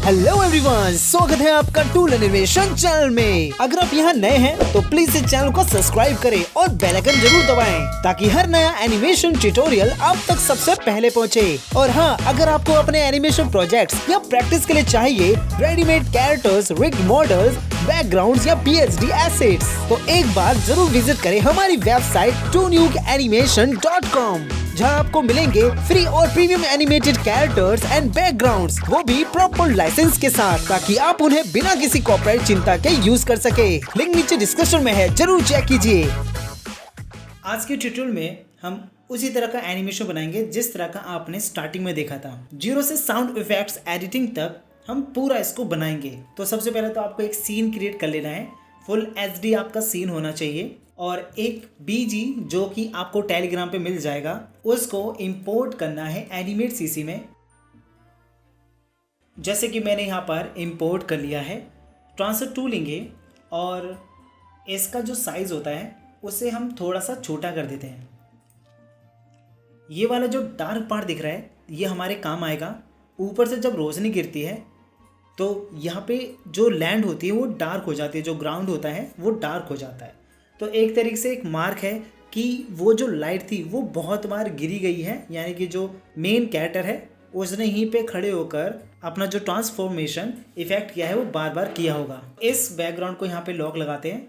Hello everyone, स्वागत है आपका टूल एनिमेशन चैनल में। अगर आप यहाँ नए हैं तो प्लीज इस चैनल को सब्सक्राइब करें और बेल आइकन जरूर दबाएं ताकि हर नया एनिमेशन ट्यूटोरियल आप तक सबसे पहले पहुँचे। और हाँ, अगर आपको अपने एनिमेशन प्रोजेक्ट्स या प्रैक्टिस के लिए चाहिए readymade characters, rig models, backgrounds या पीएचडी एसेट्स, तो एक बार जरूर विजिट करें हमारी वेबसाइट toonukanimation.com, जहां आपको मिलेंगे फ्री और premium animated characters and backgrounds, वो भी प्रॉपर लाइसेंस के साथ, ताकि आप उन्हें बिना किसी कॉपीराइट चिंता के यूज कर सके। लिंक नीचे डिस्क्रिप्शन में है, जरूर चेक कीजिए। आज के ट्यूटोरियल में हम उसी तरह का एनिमेशन बनाएंगे जिस तरह का आपने स्टार्टिंग में देखा था। जीरो से साउंड इफेक्ट्स एडिटिंग तक हम पूरा इसको बनाएंगे। तो सबसे पहले तो आपको एक सीन क्रिएट कर लेना है। फुल HD आपका सीन होना चाहिए और एक BG जो कि आपको टेलीग्राम पे मिल जाएगा, उसको इंपोर्ट करना है एनिमेट CC में। जैसे कि मैंने यहाँ पर इंपोर्ट कर लिया है। ट्रांसफर टू लेंगे और इसका जो साइज़ होता है उसे हम थोड़ा सा छोटा कर देते हैं। ये वाला जो डार्क पार्ट दिख रहा है ये हमारे काम आएगा। ऊपर से जब रोशनी गिरती है तो यहाँ पे जो लैंड होती है वो डार्क हो जाती है, जो ग्राउंड होता है वो डार्क हो जाता है। तो एक तरीके से एक मार्क है कि वो जो लाइट थी वो बहुत बार गिरी गई है, यानी कि जो मेन कैरेक्टर है उसने यहीं पे खड़े होकर अपना जो ट्रांसफॉर्मेशन इफेक्ट किया है वो बार बार किया होगा। इस बैकग्राउंड को यहाँ पे लॉक लगाते हैं,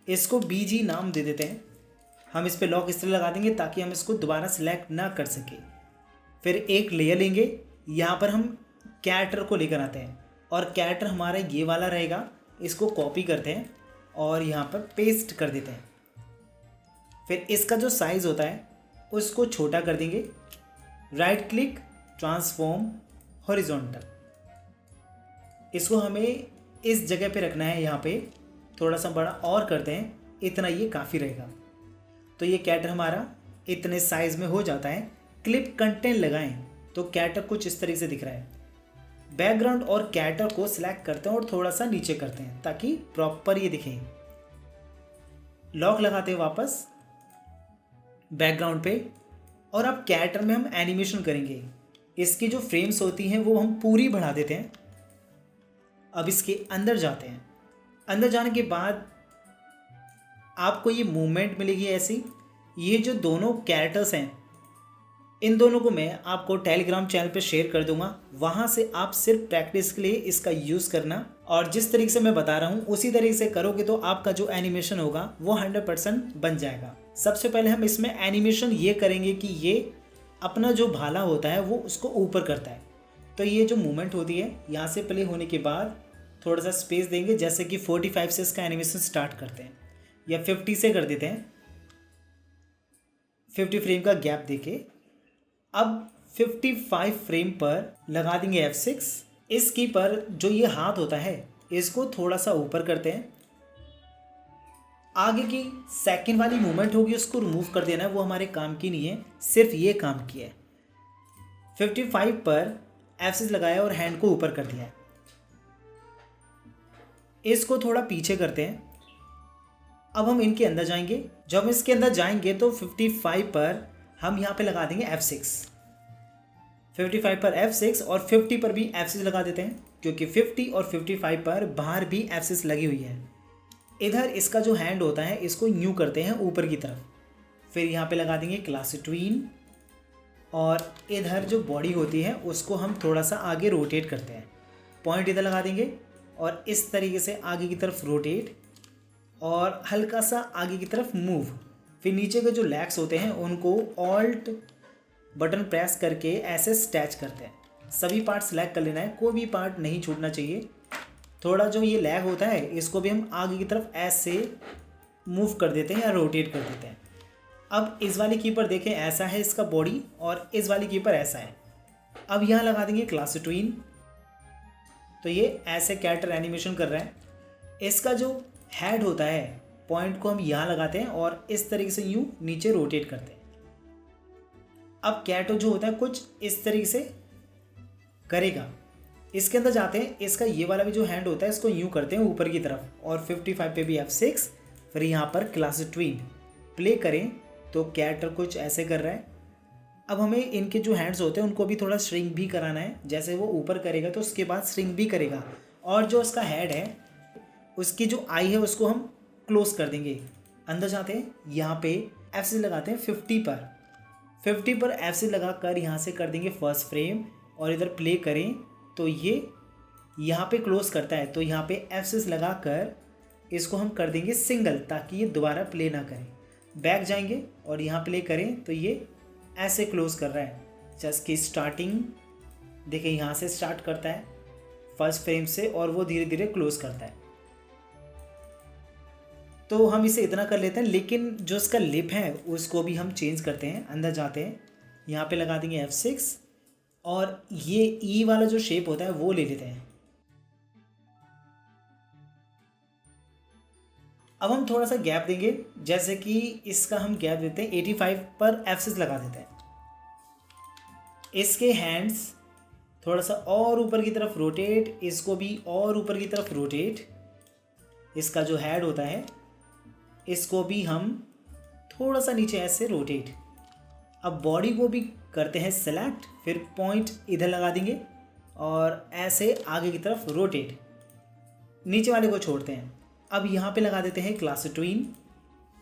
इसको BG नाम दे देते हैं। हम इस पे लॉक इसलिए लगा देंगे ताकि हम इसको दोबारा सिलेक्ट ना कर सके। फिर एक लेयर लेंगे, यहाँ पर हम कैरेक्टर को लेकर आते हैं और कैरेक्टर हमारा ये वाला रहेगा। इसको कॉपी करते हैं और यहाँ पर पेस्ट कर देते हैं। फिर इसका जो साइज़ होता है उसको छोटा कर देंगे। राइट क्लिक, ट्रांसफॉर्म हॉरिजॉन्टल, इसको हमें इस जगह पे रखना है। यहाँ पे थोड़ा सा बड़ा और करते हैं, इतना ये काफ़ी रहेगा। तो ये कैरेक्टर हमारा इतने साइज़ में हो जाता है। क्लिप कंटेंट लगाएं तो कैरेक्टर कुछ इस तरीके से दिख रहा है। बैकग्राउंड और कैरेक्टर को सिलेक्ट करते हैं और थोड़ा सा नीचे करते हैं ताकि प्रॉपर ये दिखे। लॉक लगाते हैं वापस बैकग्राउंड पे और अब कैरेक्टर में हम एनिमेशन करेंगे। इसकी जो फ्रेम्स होती हैं वो हम पूरी बढ़ा देते हैं। अब इसके अंदर जाते हैं। अंदर जाने के बाद आपको ये मूवमेंट मिलेगी ऐसी। ये जो दोनों कैरेक्टर्स हैं इन दोनों को मैं आपको टेलीग्राम चैनल पे शेयर कर दूंगा, वहाँ से आप सिर्फ प्रैक्टिस के लिए इसका यूज़ करना। और जिस तरीके से मैं बता रहा हूँ उसी तरीके से करोगे तो आपका जो एनिमेशन होगा वो 100% बन जाएगा। सबसे पहले हम इसमें एनिमेशन ये करेंगे कि ये अपना जो भाला होता है वो उसको ऊपर करता है। तो ये जो मूवमेंट होती है यहाँ से प्ले होने के बाद थोड़ा सा स्पेस देंगे, जैसे कि 45 से इसका एनिमेशन स्टार्ट करते हैं या 50 से कर देते हैं। 50 फ्रेम का गैप देके अब 55 फ्रेम पर लगा देंगे F6। इस की पर जो ये हाथ होता है इसको थोड़ा सा ऊपर करते हैं। आगे की सेकंड वाली मूवमेंट होगी उसको रिमूव कर देना है, वो हमारे काम की नहीं है, सिर्फ ये काम की है। 55 पर F6 लगाया और हैंड को ऊपर कर दिया है। इसको थोड़ा पीछे करते हैं। अब हम इनके अंदर जाएंगे। जब इसके अंदर जाएंगे तो 55 पर हम यहाँ पे लगा देंगे F6। 55 पर F6 और 50 पर भी F6 लगा देते हैं, क्योंकि 50 और 55 पर बाहर भी F6 लगी हुई है। इधर इसका जो हैंड होता है इसको यूँ करते हैं ऊपर की तरफ। फिर यहाँ पे लगा देंगे क्लास ट्वीन और इधर जो बॉडी होती है उसको हम थोड़ा सा आगे रोटेट करते हैं। पॉइंट इधर लगा देंगे और इस तरीके से आगे की तरफ रोटेट और हल्का सा आगे की तरफ मूव। फिर नीचे के जो लेग्स होते हैं उनको ऑल्ट बटन प्रेस करके ऐसे स्टैच करते हैं। सभी पार्ट सेलेक्ट कर लेना है, कोई भी पार्ट नहीं छूटना चाहिए। थोड़ा जो ये लैग होता है इसको भी हम आगे की तरफ ऐसे मूव कर देते हैं या रोटेट कर देते हैं। अब इस वाली की पर देखें, ऐसा है इसका बॉडी और इस वाली की पर ऐसा है। अब यहाँ लगा देंगे क्लास ट्वीन। तो ये ऐसे कैरेक्टर एनिमेशन कर रहा है। इसका जो हेड होता है पॉइंट को हम यहाँ लगाते हैं और इस तरीके से यूँ नीचे रोटेट करते हैं। अब कैरेक्टर जो होता है कुछ इस तरीके से करेगा। इसके अंदर जाते हैं। इसका ये वाला भी जो हैंड होता है इसको यूँ करते हैं ऊपर की तरफ और 55 पे भी F6। फिर यहाँ पर क्लास ट्वीन प्ले करें तो कैरेक्टर कुछ ऐसे कर रहा है। अब हमें इनके जो हैंड्स होते हैं उनको भी थोड़ा श्रिंक भी कराना है। जैसे वो ऊपर करेगा तो उसके बाद श्रिंक भी करेगा, और जो उसका हेड है उसकी जो आई है उसको हम क्लोज कर देंगे। अंदर जाते हैं, यहाँ पे एफ से लगाते हैं 50 पर एफ से लगा कर यहाँ से कर देंगे फर्स्ट फ्रेम, और इधर प्ले करें तो ये यहाँ पे क्लोज करता है। तो यहाँ पे एफ से लगा कर इसको हम कर देंगे सिंगल, ताकि ये दोबारा प्ले ना करें। बैक जाएंगे और यहाँ प्ले करें तो ये ऐसे क्लोज कर रहा है। जस्ट की स्टार्टिंग देखिए, यहाँ से स्टार्ट करता है फर्स्ट फ्रेम से और वो धीरे धीरे क्लोज करता है। तो हम इसे इतना कर लेते हैं, लेकिन जो इसका लिप है उसको भी हम चेंज करते हैं। अंदर जाते हैं, यहाँ पे लगा देंगे F6 और ये ई वाला जो शेप होता है वो ले लेते हैं। अब हम थोड़ा सा गैप देंगे, जैसे कि इसका हम गैप देते हैं 85 पर F6 लगा देते हैं। इसके हैंड्स थोड़ा सा और ऊपर की तरफ रोटेट, इसको भी और ऊपर की तरफ रोटेट। इसका जो हेड होता है इसको भी हम थोड़ा सा नीचे ऐसे रोटेट। अब बॉडी को भी करते हैं सेलेक्ट, फिर पॉइंट इधर लगा देंगे और ऐसे आगे की तरफ रोटेट। नीचे वाले को छोड़ते हैं। अब यहाँ पे लगा देते हैं क्लास ट्विन,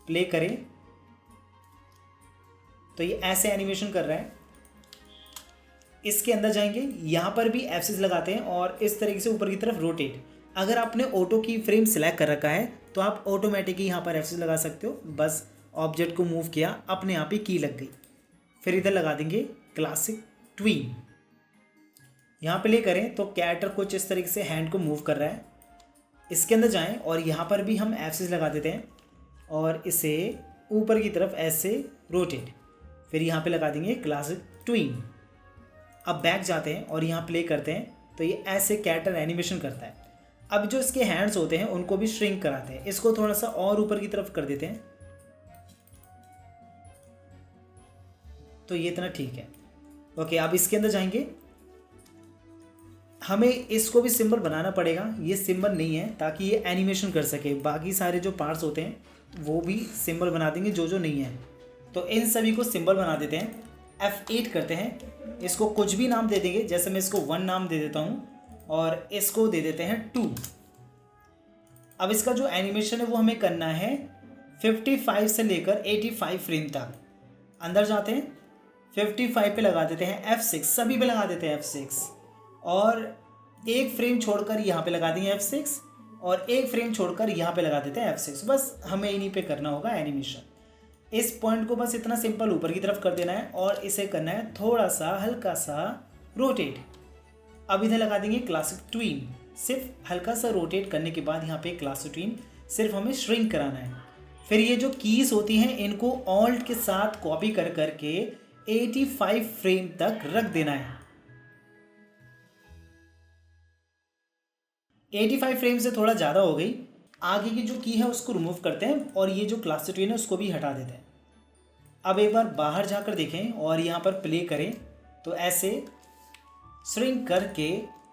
प्ले करें तो ये ऐसे एनिमेशन कर रहा है। इसके अंदर जाएंगे, यहाँ पर भी F6 लगाते हैं और इस तरीके से ऊपर की तरफ रोटेट। अगर आपने ऑटो की फ्रेम सिलेक्ट कर रखा है तो आप ऑटोमेटिकली यहाँ पर F6 लगा सकते हो। बस ऑब्जेक्ट को मूव किया, अपने आप ही की लग गई। फिर इधर लगा देंगे क्लासिक ट्विन। यहाँ प्ले करें तो कैरेक्टर कुछ इस तरीके से हैंड को मूव कर रहा है। इसके अंदर जाएं और यहाँ पर भी हम F6 लगा देते हैं और इसे ऊपर की तरफ ऐसे रोटेट। फिर यहाँ पे लगा देंगे क्लासिक ट्विन। अब बैक जाते हैं और यहाँ प्ले करते हैं तो ये ऐसे कैरेक्टर एनिमेशन करता है। अब जो इसके हैंड्स होते हैं उनको भी श्रिंक कराते हैं। इसको थोड़ा सा और ऊपर की तरफ कर देते हैं तो ये इतना ठीक है। ओके, अब इसके अंदर जाएंगे, हमें इसको भी सिंबल बनाना पड़ेगा। ये सिंबल नहीं है ताकि ये एनिमेशन कर सके। बाकी सारे जो पार्ट्स होते हैं वो भी सिंबल बना देंगे जो नहीं है। तो इन सभी को सिंबल बना देते हैं। F8 करते हैं, इसको कुछ भी नाम दे देंगे। जैसे मैं इसको 1 नाम दे देता हूँ और इसको दे देते हैं 2। अब इसका जो एनिमेशन है वो हमें करना है 55 से लेकर 85 फ्रेम तक। अंदर जाते हैं, 55 पे लगा देते हैं F6, सभी पे लगा देते हैं F6 और एक फ्रेम छोड़कर यहाँ पे लगा देंगे F6 और एक फ्रेम छोड़कर यहाँ पे लगा देते हैं F6। बस हमें इन्हीं पे करना होगा एनिमेशन। इस पॉइंट को बस इतना सिंपल ऊपर की तरफ कर देना है और इसे करना है थोड़ा सा हल्का सा रोटेट। अब इधर लगा देंगे क्लासिक ट्विन। सिर्फ हल्का सा रोटेट करने के बाद यहाँ पे क्लासिक ट्विन सिर्फ हमें श्रिंक कराना है। फिर ये जो कीज होती हैं इनको ऑल्ट के साथ कॉपी कर करके 85 फ्रेम तक रख देना है। 85 फ्रेम से थोड़ा ज़्यादा हो गई। आगे की जो की है उसको रिमूव करते हैं और ये जो क्लासिक ट्विन है उसको भी हटा देते हैं। अब एक बार बाहर जाकर देखें और यहाँ पर प्ले करें तो ऐसे श्रिंक करके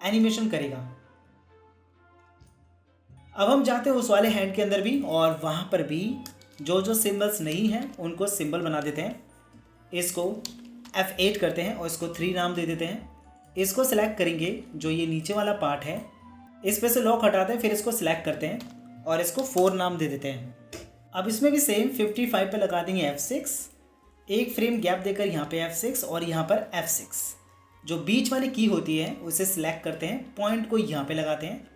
एनिमेशन करेगा। अब हम जाते हैं उस वाले हैंड के अंदर भी और वहाँ पर भी जो सिंबल्स नहीं हैं उनको सिंबल बना देते हैं। इसको F8 करते हैं और इसको 3 नाम दे देते हैं। इसको सिलेक्ट करेंगे, जो ये नीचे वाला पार्ट है इस पे से लॉक हटाते हैं, फिर इसको सिलेक्ट करते हैं और इसको 4 नाम दे देते हैं। अब इसमें भी सेम 55 पे लगा देंगे F6, एक फ्रेम गैप देकर यहाँ पे F6 और यहाँ पर F6। जो बीच वाली की होती है उसे सिलेक्ट करते हैं, पॉइंट को यहाँ पे लगाते हैं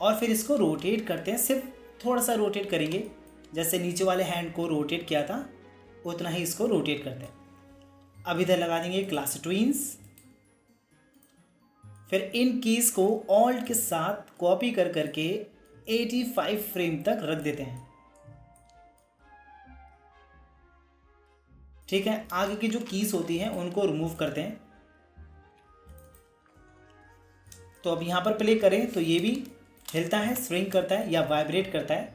और फिर इसको रोटेट करते हैं। सिर्फ थोड़ा सा रोटेट करेंगे, जैसे नीचे वाले हैंड को रोटेट किया था उतना ही इसको रोटेट करते हैं। अब इधर लगा देंगे क्लास ट्विन्स। फिर इन कीज को ऑल्ट के साथ कॉपी कर करके 85 फ्रेम तक रख देते हैं। ठीक है, आगे की जो कीज होती हैं उनको रिमूव करते हैं। तो अब यहां पर प्ले करें तो ये भी हिलता है, स्विंग करता है या वाइब्रेट करता है।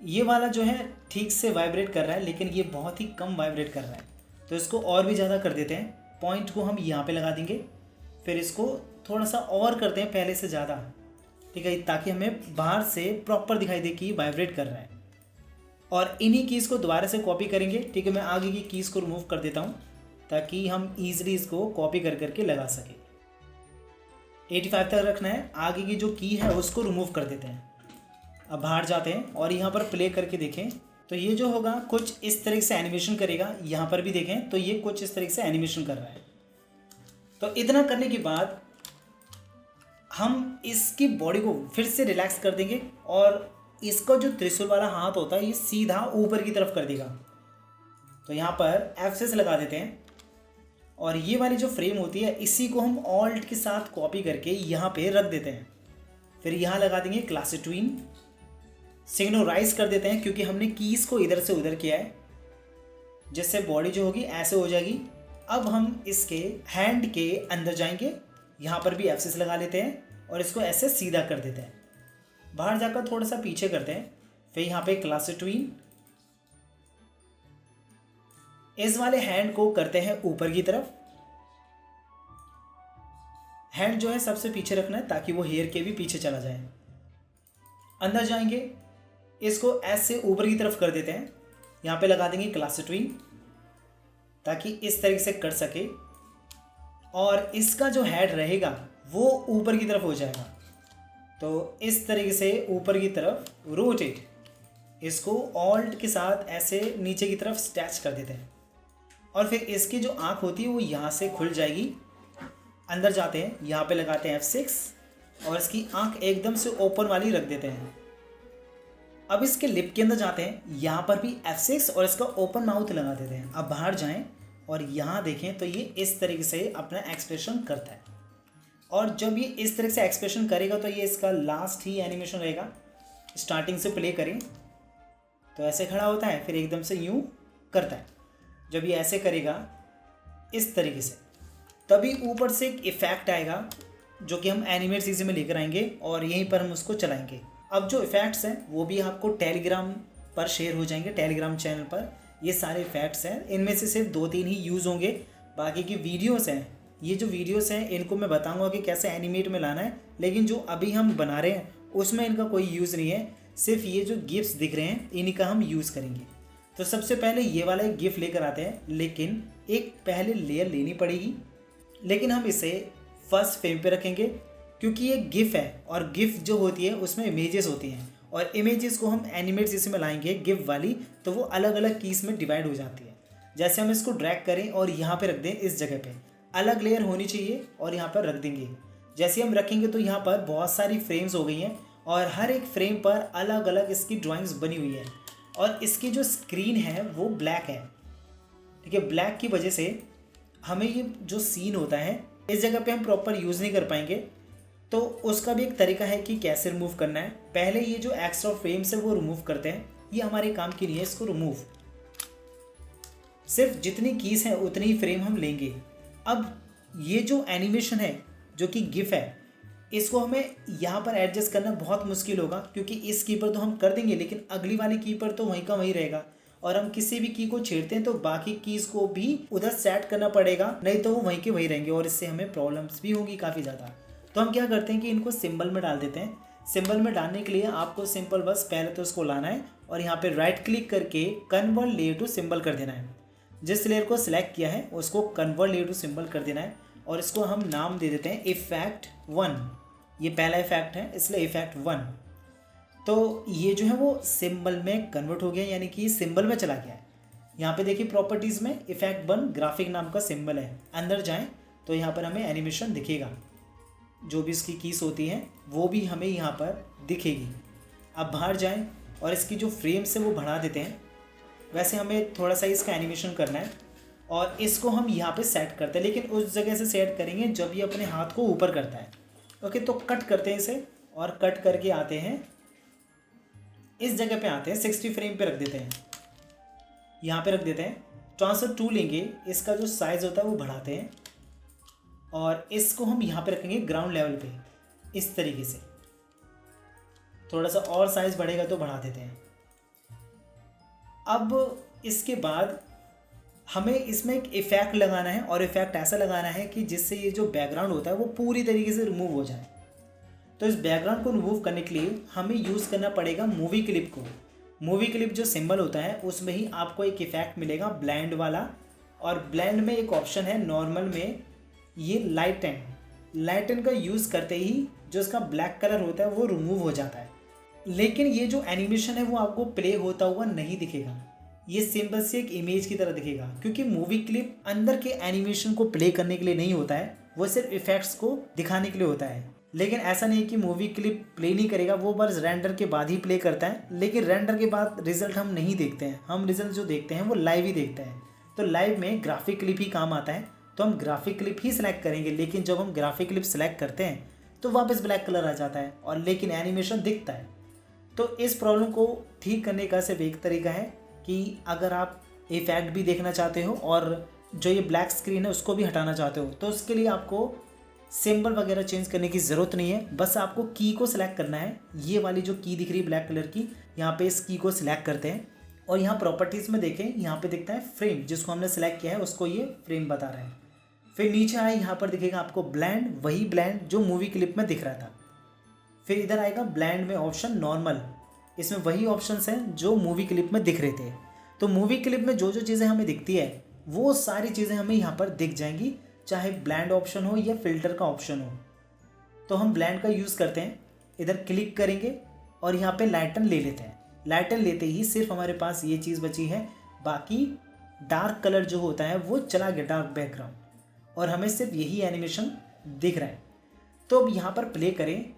ये वाला जो है ठीक से वाइब्रेट कर रहा है, लेकिन ये बहुत ही कम वाइब्रेट कर रहा है, तो इसको और भी ज़्यादा कर देते हैं। पॉइंट को हम यहाँ पे लगा देंगे, फिर इसको थोड़ा सा और करते हैं पहले से ज़्यादा, ठीक है, ताकि हमें बाहर से प्रॉपर दिखाई दे कि वाइब्रेट कर रहा है। और इन्हीं कीज़ को दोबारा से कॉपी करेंगे। ठीक है, मैं आगे की कीज़ को रिमूव कर देता हूँ ताकि हम ईजिली इसको कॉपी कर करके लगा सकें। 85 तक रखना है। आगे की जो की है उसको रिमूव कर देते हैं। अब बाहर जाते हैं और यहाँ पर प्ले करके देखें तो ये जो होगा कुछ इस तरीके से एनिमेशन करेगा। यहाँ पर भी देखें तो ये कुछ इस तरीके से एनिमेशन कर रहा है। तो इतना करने के बाद हम इसकी बॉडी को फिर से रिलैक्स कर देंगे और इसका जो त्रिशूल वाला हाथ होता है ये सीधा ऊपर की तरफ कर देगा। तो यहाँ पर F6 लगा देते हैं और ये वाली जो फ्रेम होती है इसी को हम ऑल्ट के साथ कॉपी करके यहाँ पे रख देते हैं। फिर यहाँ लगा देंगे क्लास ट्विन, सिग्नोराइज कर देते हैं क्योंकि हमने कीज़ को इधर से उधर किया है, जिससे बॉडी जो होगी ऐसे हो जाएगी। अब हम इसके हैंड के अंदर जाएंगे, यहाँ पर भी F6 लगा लेते हैं और इसको ऐसे सीधा कर देते हैं। बाहर जाकर थोड़ा सा पीछे करते हैं। फिर यहाँ पे क्लास ट्विन, इस वाले हैंड को करते हैं ऊपर की तरफ। हैंड जो है सबसे पीछे रखना है ताकि वो हेयर के भी पीछे चला जाए। अंदर जाएंगे, इसको ऐसे ऊपर की तरफ कर देते हैं। यहाँ पे लगा देंगे क्लास ट्विन ताकि इस तरीके से कर सके और इसका जो हेड रहेगा वो ऊपर की तरफ हो जाएगा। तो इस तरीके से ऊपर की तरफ रोटेट, इसको ऑल्ट के साथ ऐसे नीचे की तरफ स्टैच कर देते हैं और फिर इसकी जो आँख होती है वो यहाँ से खुल जाएगी। अंदर जाते हैं, यहाँ पे लगाते हैं F6 और इसकी आँख एकदम से ओपन वाली रख देते हैं। अब इसके लिप के अंदर जाते हैं, यहाँ पर भी F6 और इसका ओपन माउथ लगा देते हैं। अब बाहर जाएं और यहाँ देखें तो ये इस तरीके से अपना एक्सप्रेशन करता है और जब ये इस तरह से एक्सप्रेशन करेगा तो ये इसका लास्ट ही एनिमेशन रहेगा। स्टार्टिंग से प्ले करें तो ऐसे खड़ा होता है, फिर एकदम से यूँ करता है। जब ये ऐसे करेगा इस तरीके से तभी ऊपर से एक इफ़ेक्ट आएगा जो कि हम एनिमेट सीसी में लेकर आएंगे और यहीं पर हम उसको चलाएंगे। अब जो इफ़ेक्ट्स हैं वो भी आपको टेलीग्राम पर शेयर हो जाएंगे, टेलीग्राम चैनल पर ये सारे इफ़ेक्ट्स हैं। इनमें से सिर्फ 2-3 ही यूज़ होंगे, बाकी की वीडियोस हैं। ये जो वीडियोस हैं इनको मैं बताऊंगा कि कैसे एनिमेट में लाना है, लेकिन जो अभी हम बना रहे हैं उसमें इनका कोई यूज़ नहीं है। सिर्फ ये जो गिफ्स दिख रहे हैं इन्हीं का हम यूज़ करेंगे। तो सबसे पहले ये वाला एक गिफ्ट लेकर आते हैं, लेकिन एक पहले लेयर लेनी पड़ेगी। लेकिन हम इसे फर्स्ट फ्रेम पे रखेंगे क्योंकि ये गिफ है और गिफ जो होती है उसमें इमेजेस होती हैं और इमेजेस को हम एनिमेट जैसे में लाएंगे गिफ वाली तो वो अलग अलग कीज़ में डिवाइड हो जाती है। जैसे हम इसको ड्रैग करें और यहाँ पे रख दें, इस जगह पे अलग लेयर होनी चाहिए और यहाँ पर रख देंगे। जैसे हम रखेंगे तो यहाँ पर बहुत सारी फ्रेम्स हो गई हैं और हर एक फ्रेम पर अलग अलग इसकी ड्राइंग्स बनी हुई है और इसकी जो स्क्रीन है वो ब्लैक है। ठीक है, ब्लैक की वजह से हमें ये जो सीन होता है इस जगह पे हम प्रॉपर यूज़ नहीं कर पाएंगे। तो उसका भी एक तरीका है कि कैसे रिमूव करना है। पहले ये जो एक्स्ट्रा फ्रेम्स है वो रिमूव करते हैं, ये हमारे काम की नहीं है, इसको रिमूव। सिर्फ जितनी कीज़ हैं उतनी ही फ्रेम हम लेंगे। अब ये जो एनिमेशन है जो कि गिफ है इसको हमें यहाँ पर एडजस्ट करना बहुत मुश्किल होगा क्योंकि इस की पर तो हम कर देंगे लेकिन अगली वाली की पर तो वहीं का वहीं रहेगा और हम किसी भी की को छेड़ते हैं तो बाकी कीज़ को भी उधर सेट करना पड़ेगा, नहीं तो वो वहीं के वहीं रहेंगे और इससे हमें प्रॉब्लम्स भी होंगी काफ़ी ज़्यादा। तो हम क्या करते हैं कि इनको सिंबल में डाल देते हैं। सिंबल में डालने के लिए आपको सिंपल बस पहले तो इसको लाना है और यहाँ पे राइट क्लिक करके कन्वर्ट लेयर टू सिंबल कर देना है। जिस लेयर को सिलेक्ट किया है उसको कन्वर्ट लेयर टू सिंबल कर देना है और इसको हम नाम दे देते हैं इफेक्ट 1। ये पहला इफेक्ट है इसलिए इफेक्ट 1। तो ये जो है वो सिंबल में कन्वर्ट हो गया, यानी कि सिंबल में चला गया है। यहाँ पे देखिए प्रॉपर्टीज़ में इफेक्ट 1 ग्राफिक नाम का सिंबल है। अंदर जाएं तो यहाँ पर हमें एनिमेशन दिखेगा, जो भी इसकी कीज़ होती हैं वो भी हमें यहाँ पर दिखेगी। अब बाहर जाएं और इसकी जो फ्रेम्स है वो बढ़ा देते हैं। वैसे हमें थोड़ा सा इसका एनिमेशन करना है और इसको हम यहाँ पे सेट करते हैं, लेकिन उस जगह से सेट करेंगे जब ये अपने हाथ को ऊपर करता है। ओके, तो कट करते हैं इसे और कट करके आते हैं इस जगह पे आते हैं, 60 फ्रेम पे रख देते हैं, यहाँ पे रख देते हैं। ट्रांसफर 2 लेंगे, इसका जो साइज़ होता है वो बढ़ाते हैं और इसको हम यहाँ पे रखेंगे ग्राउंड लेवल पे इस तरीके से। थोड़ा सा और साइज़ बढ़ेगा तो बढ़ा देते हैं। अब इसके बाद हमें इसमें एक इफ़ेक्ट लगाना है और इफ़ेक्ट ऐसा लगाना है कि जिससे ये जो बैकग्राउंड होता है वो पूरी तरीके से रिमूव हो जाए। तो इस बैकग्राउंड को रिमूव करने के लिए हमें यूज़ करना पड़ेगा मूवी क्लिप को। मूवी क्लिप जो सिंबल होता है उसमें ही आपको एक इफ़ेक्ट मिलेगा ब्लेंड वाला और ब्लेंड में एक ऑप्शन है नॉर्मल में, ये लाइटन का यूज़ करते ही जो इसका ब्लैक कलर होता है वो रिमूव हो जाता है। लेकिन ये जो एनिमेशन है वो आपको प्ले होता हुआ नहीं दिखेगा, ये सिंपल से एक इमेज की तरह दिखेगा, क्योंकि मूवी क्लिप अंदर के एनिमेशन को प्ले करने के लिए नहीं होता है, वो सिर्फ इफेक्ट्स को दिखाने के लिए होता है। लेकिन ऐसा नहीं कि मूवी क्लिप प्ले नहीं करेगा, वो बस रेंडर के बाद ही प्ले करता है, लेकिन रेंडर के बाद रिजल्ट हम नहीं देखते हैं, हम रिजल्ट जो देखते हैं वो लाइव ही देखते हैं। तो लाइव में ग्राफिक क्लिप ही काम आता है, तो हम ग्राफिक क्लिप ही सिलेक्ट करेंगे। लेकिन जब हम ग्राफिक क्लिप सिलेक्ट करते हैं तो वापस ब्लैक कलर आ जाता है और लेकिन एनिमेशन दिखता है। तो इस प्रॉब्लम को ठीक करने का सिर्फ एक तरीका है कि अगर आप इफेक्ट भी देखना चाहते हो और जो ये ब्लैक स्क्रीन है उसको भी हटाना चाहते हो, तो उसके लिए आपको सिंबल वगैरह चेंज करने की ज़रूरत नहीं है। बस आपको की को सिलेक्ट करना है, ये वाली जो की दिख रही है ब्लैक कलर की, यहाँ पे इस की को सिलेक्ट करते हैं और यहाँ प्रॉपर्टीज़ में देखें, यहाँ पे दिखता है फ्रेम, जिसको हमने सेलेक्ट किया है उसको ये फ्रेम बता रहा है। फिर नीचे आए, यहाँ पर दिखेगा आपको ब्लेंड, वही ब्लेंड जो मूवी क्लिप में दिख रहा था। फिर इधर आएगा ब्लेंड में ऑप्शन नॉर्मल, इसमें वही ऑप्शंस हैं जो मूवी क्लिप में दिख रहे थे। तो मूवी क्लिप में जो जो चीज़ें हमें दिखती है वो सारी चीज़ें हमें यहाँ पर दिख जाएंगी, चाहे ब्लेंड ऑप्शन हो या फिल्टर का ऑप्शन हो। तो हम ब्लेंड का यूज़ करते हैं, इधर क्लिक करेंगे और यहाँ पे लाइटन ले लेते हैं। लाइटन लेते ही सिर्फ हमारे पास ये चीज़ बची है, बाकी डार्क कलर जो होता है वो चला गया, डार्क बैकग्राउंड, और हमें सिर्फ यही एनिमेशन दिख रहा है। तो अब यहाँ पर प्ले करें,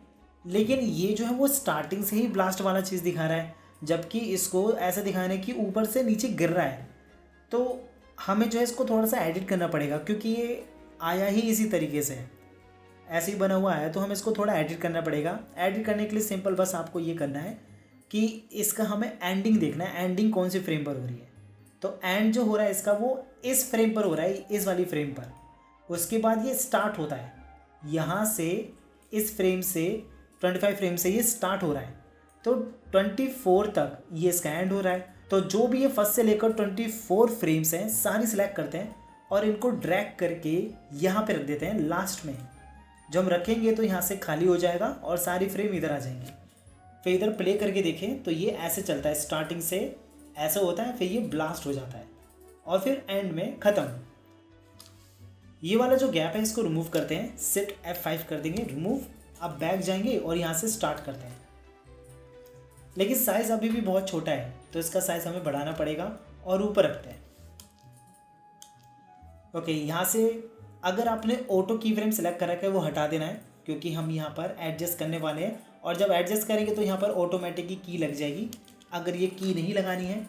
लेकिन ये जो है वो स्टार्टिंग से ही ब्लास्ट वाला चीज़ दिखा रहा है, जबकि इसको ऐसा दिखाने की ऊपर से नीचे गिर रहा है। तो हमें जो है इसको थोड़ा सा एडिट करना पड़ेगा, क्योंकि ये आया ही इसी तरीके से, ऐसे ही बना हुआ है, तो हमें इसको थोड़ा एडिट करना पड़ेगा। एडिट करने के लिए सिंपल बस आपको ये करना है कि इसका हमें एंडिंग देखना है, एंडिंग कौन सी फ्रेम पर हो रही है। तो एंड जो हो रहा है इसका वो इस फ्रेम पर हो रहा है, इस वाली फ्रेम पर। उसके बाद ये स्टार्ट होता है, यहाँ से इस फ्रेम से 25 फ्रेम से ये स्टार्ट हो रहा है, तो 24 तक ये इसका एंड हो रहा है। तो जो भी ये फर्स्ट से लेकर 24 फ्रेम्स हैं सारी सिलेक्ट करते हैं और इनको ड्रैग करके यहाँ पे रख देते हैं लास्ट में। जब हम रखेंगे तो यहाँ से खाली हो जाएगा और सारी फ्रेम इधर आ जाएंगी। फिर इधर प्ले करके देखें तो ये ऐसे चलता है, स्टार्टिंग से ऐसा होता है, फिर ये ब्लास्ट हो जाता है और फिर एंड में ख़त्म। ये वाला जो गैप है इसको रिमूव करते हैं, शिफ्ट F5 कर देंगे रिमूव। अब बैक जाएंगे और यहाँ से स्टार्ट करते हैं, लेकिन साइज़ अभी भी बहुत छोटा है तो इसका साइज़ हमें बढ़ाना पड़ेगा और ऊपर रखते हैं। ओके, यहाँ से अगर आपने ऑटो की फ्रेम सेलेक्ट कर रखा है वो हटा देना है, क्योंकि हम यहाँ पर एडजस्ट करने वाले हैं और जब एडजस्ट करेंगे तो यहाँ पर ऑटोमेटिक की लग जाएगी। अगर ये की नहीं लगानी है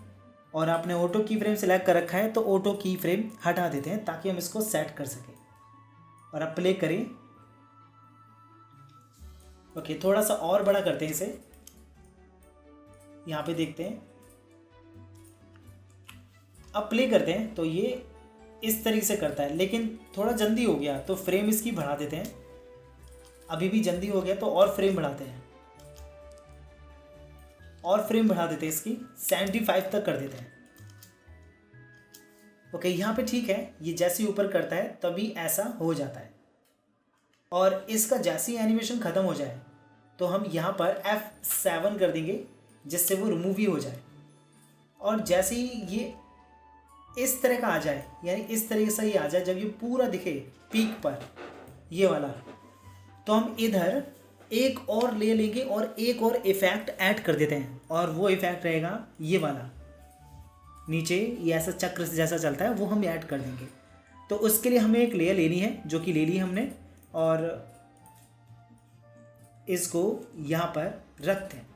और आपने ऑटो की फ्रेम सेलेक्ट कर रखा है तो ऑटो की फ्रेम हटा देते हैं ताकि हम इसको सेट कर सकें। और अब प्ले करें। ओके, थोड़ा सा और बड़ा करते हैं इसे, यहाँ पे देखते हैं। अब प्ले करते हैं तो ये इस तरीके से करता है, लेकिन थोड़ा जल्दी हो गया तो फ्रेम इसकी बढ़ा देते हैं। अभी भी जल्दी हो गया तो और फ्रेम बढ़ाते हैं, और फ्रेम बढ़ा देते हैं, इसकी 75 तक कर देते हैं। ओके, यहाँ पे ठीक है, ये जैसे ही ऊपर करता है तभी ऐसा हो जाता है। और इसका जैसे ही एनिमेशन ख़त्म हो जाए तो हम यहाँ पर F7 कर देंगे, जिससे वो रिमूव ही हो जाए। और जैसे ही ये इस तरह का आ जाए, यानी इस तरीके से ये आ जाए, जब ये पूरा दिखे पीक पर ये वाला, तो हम इधर एक और ले लेंगे और एक और इफेक्ट ऐड कर देते हैं। और वो इफेक्ट रहेगा ये वाला, नीचे ये ऐसा चक्र जैसा चलता है, वो हम ऐड कर देंगे। तो उसके लिए हमें एक लेयर लेनी है, जो कि ले ली हमने, और इसको यहाँ पर रखते हैं।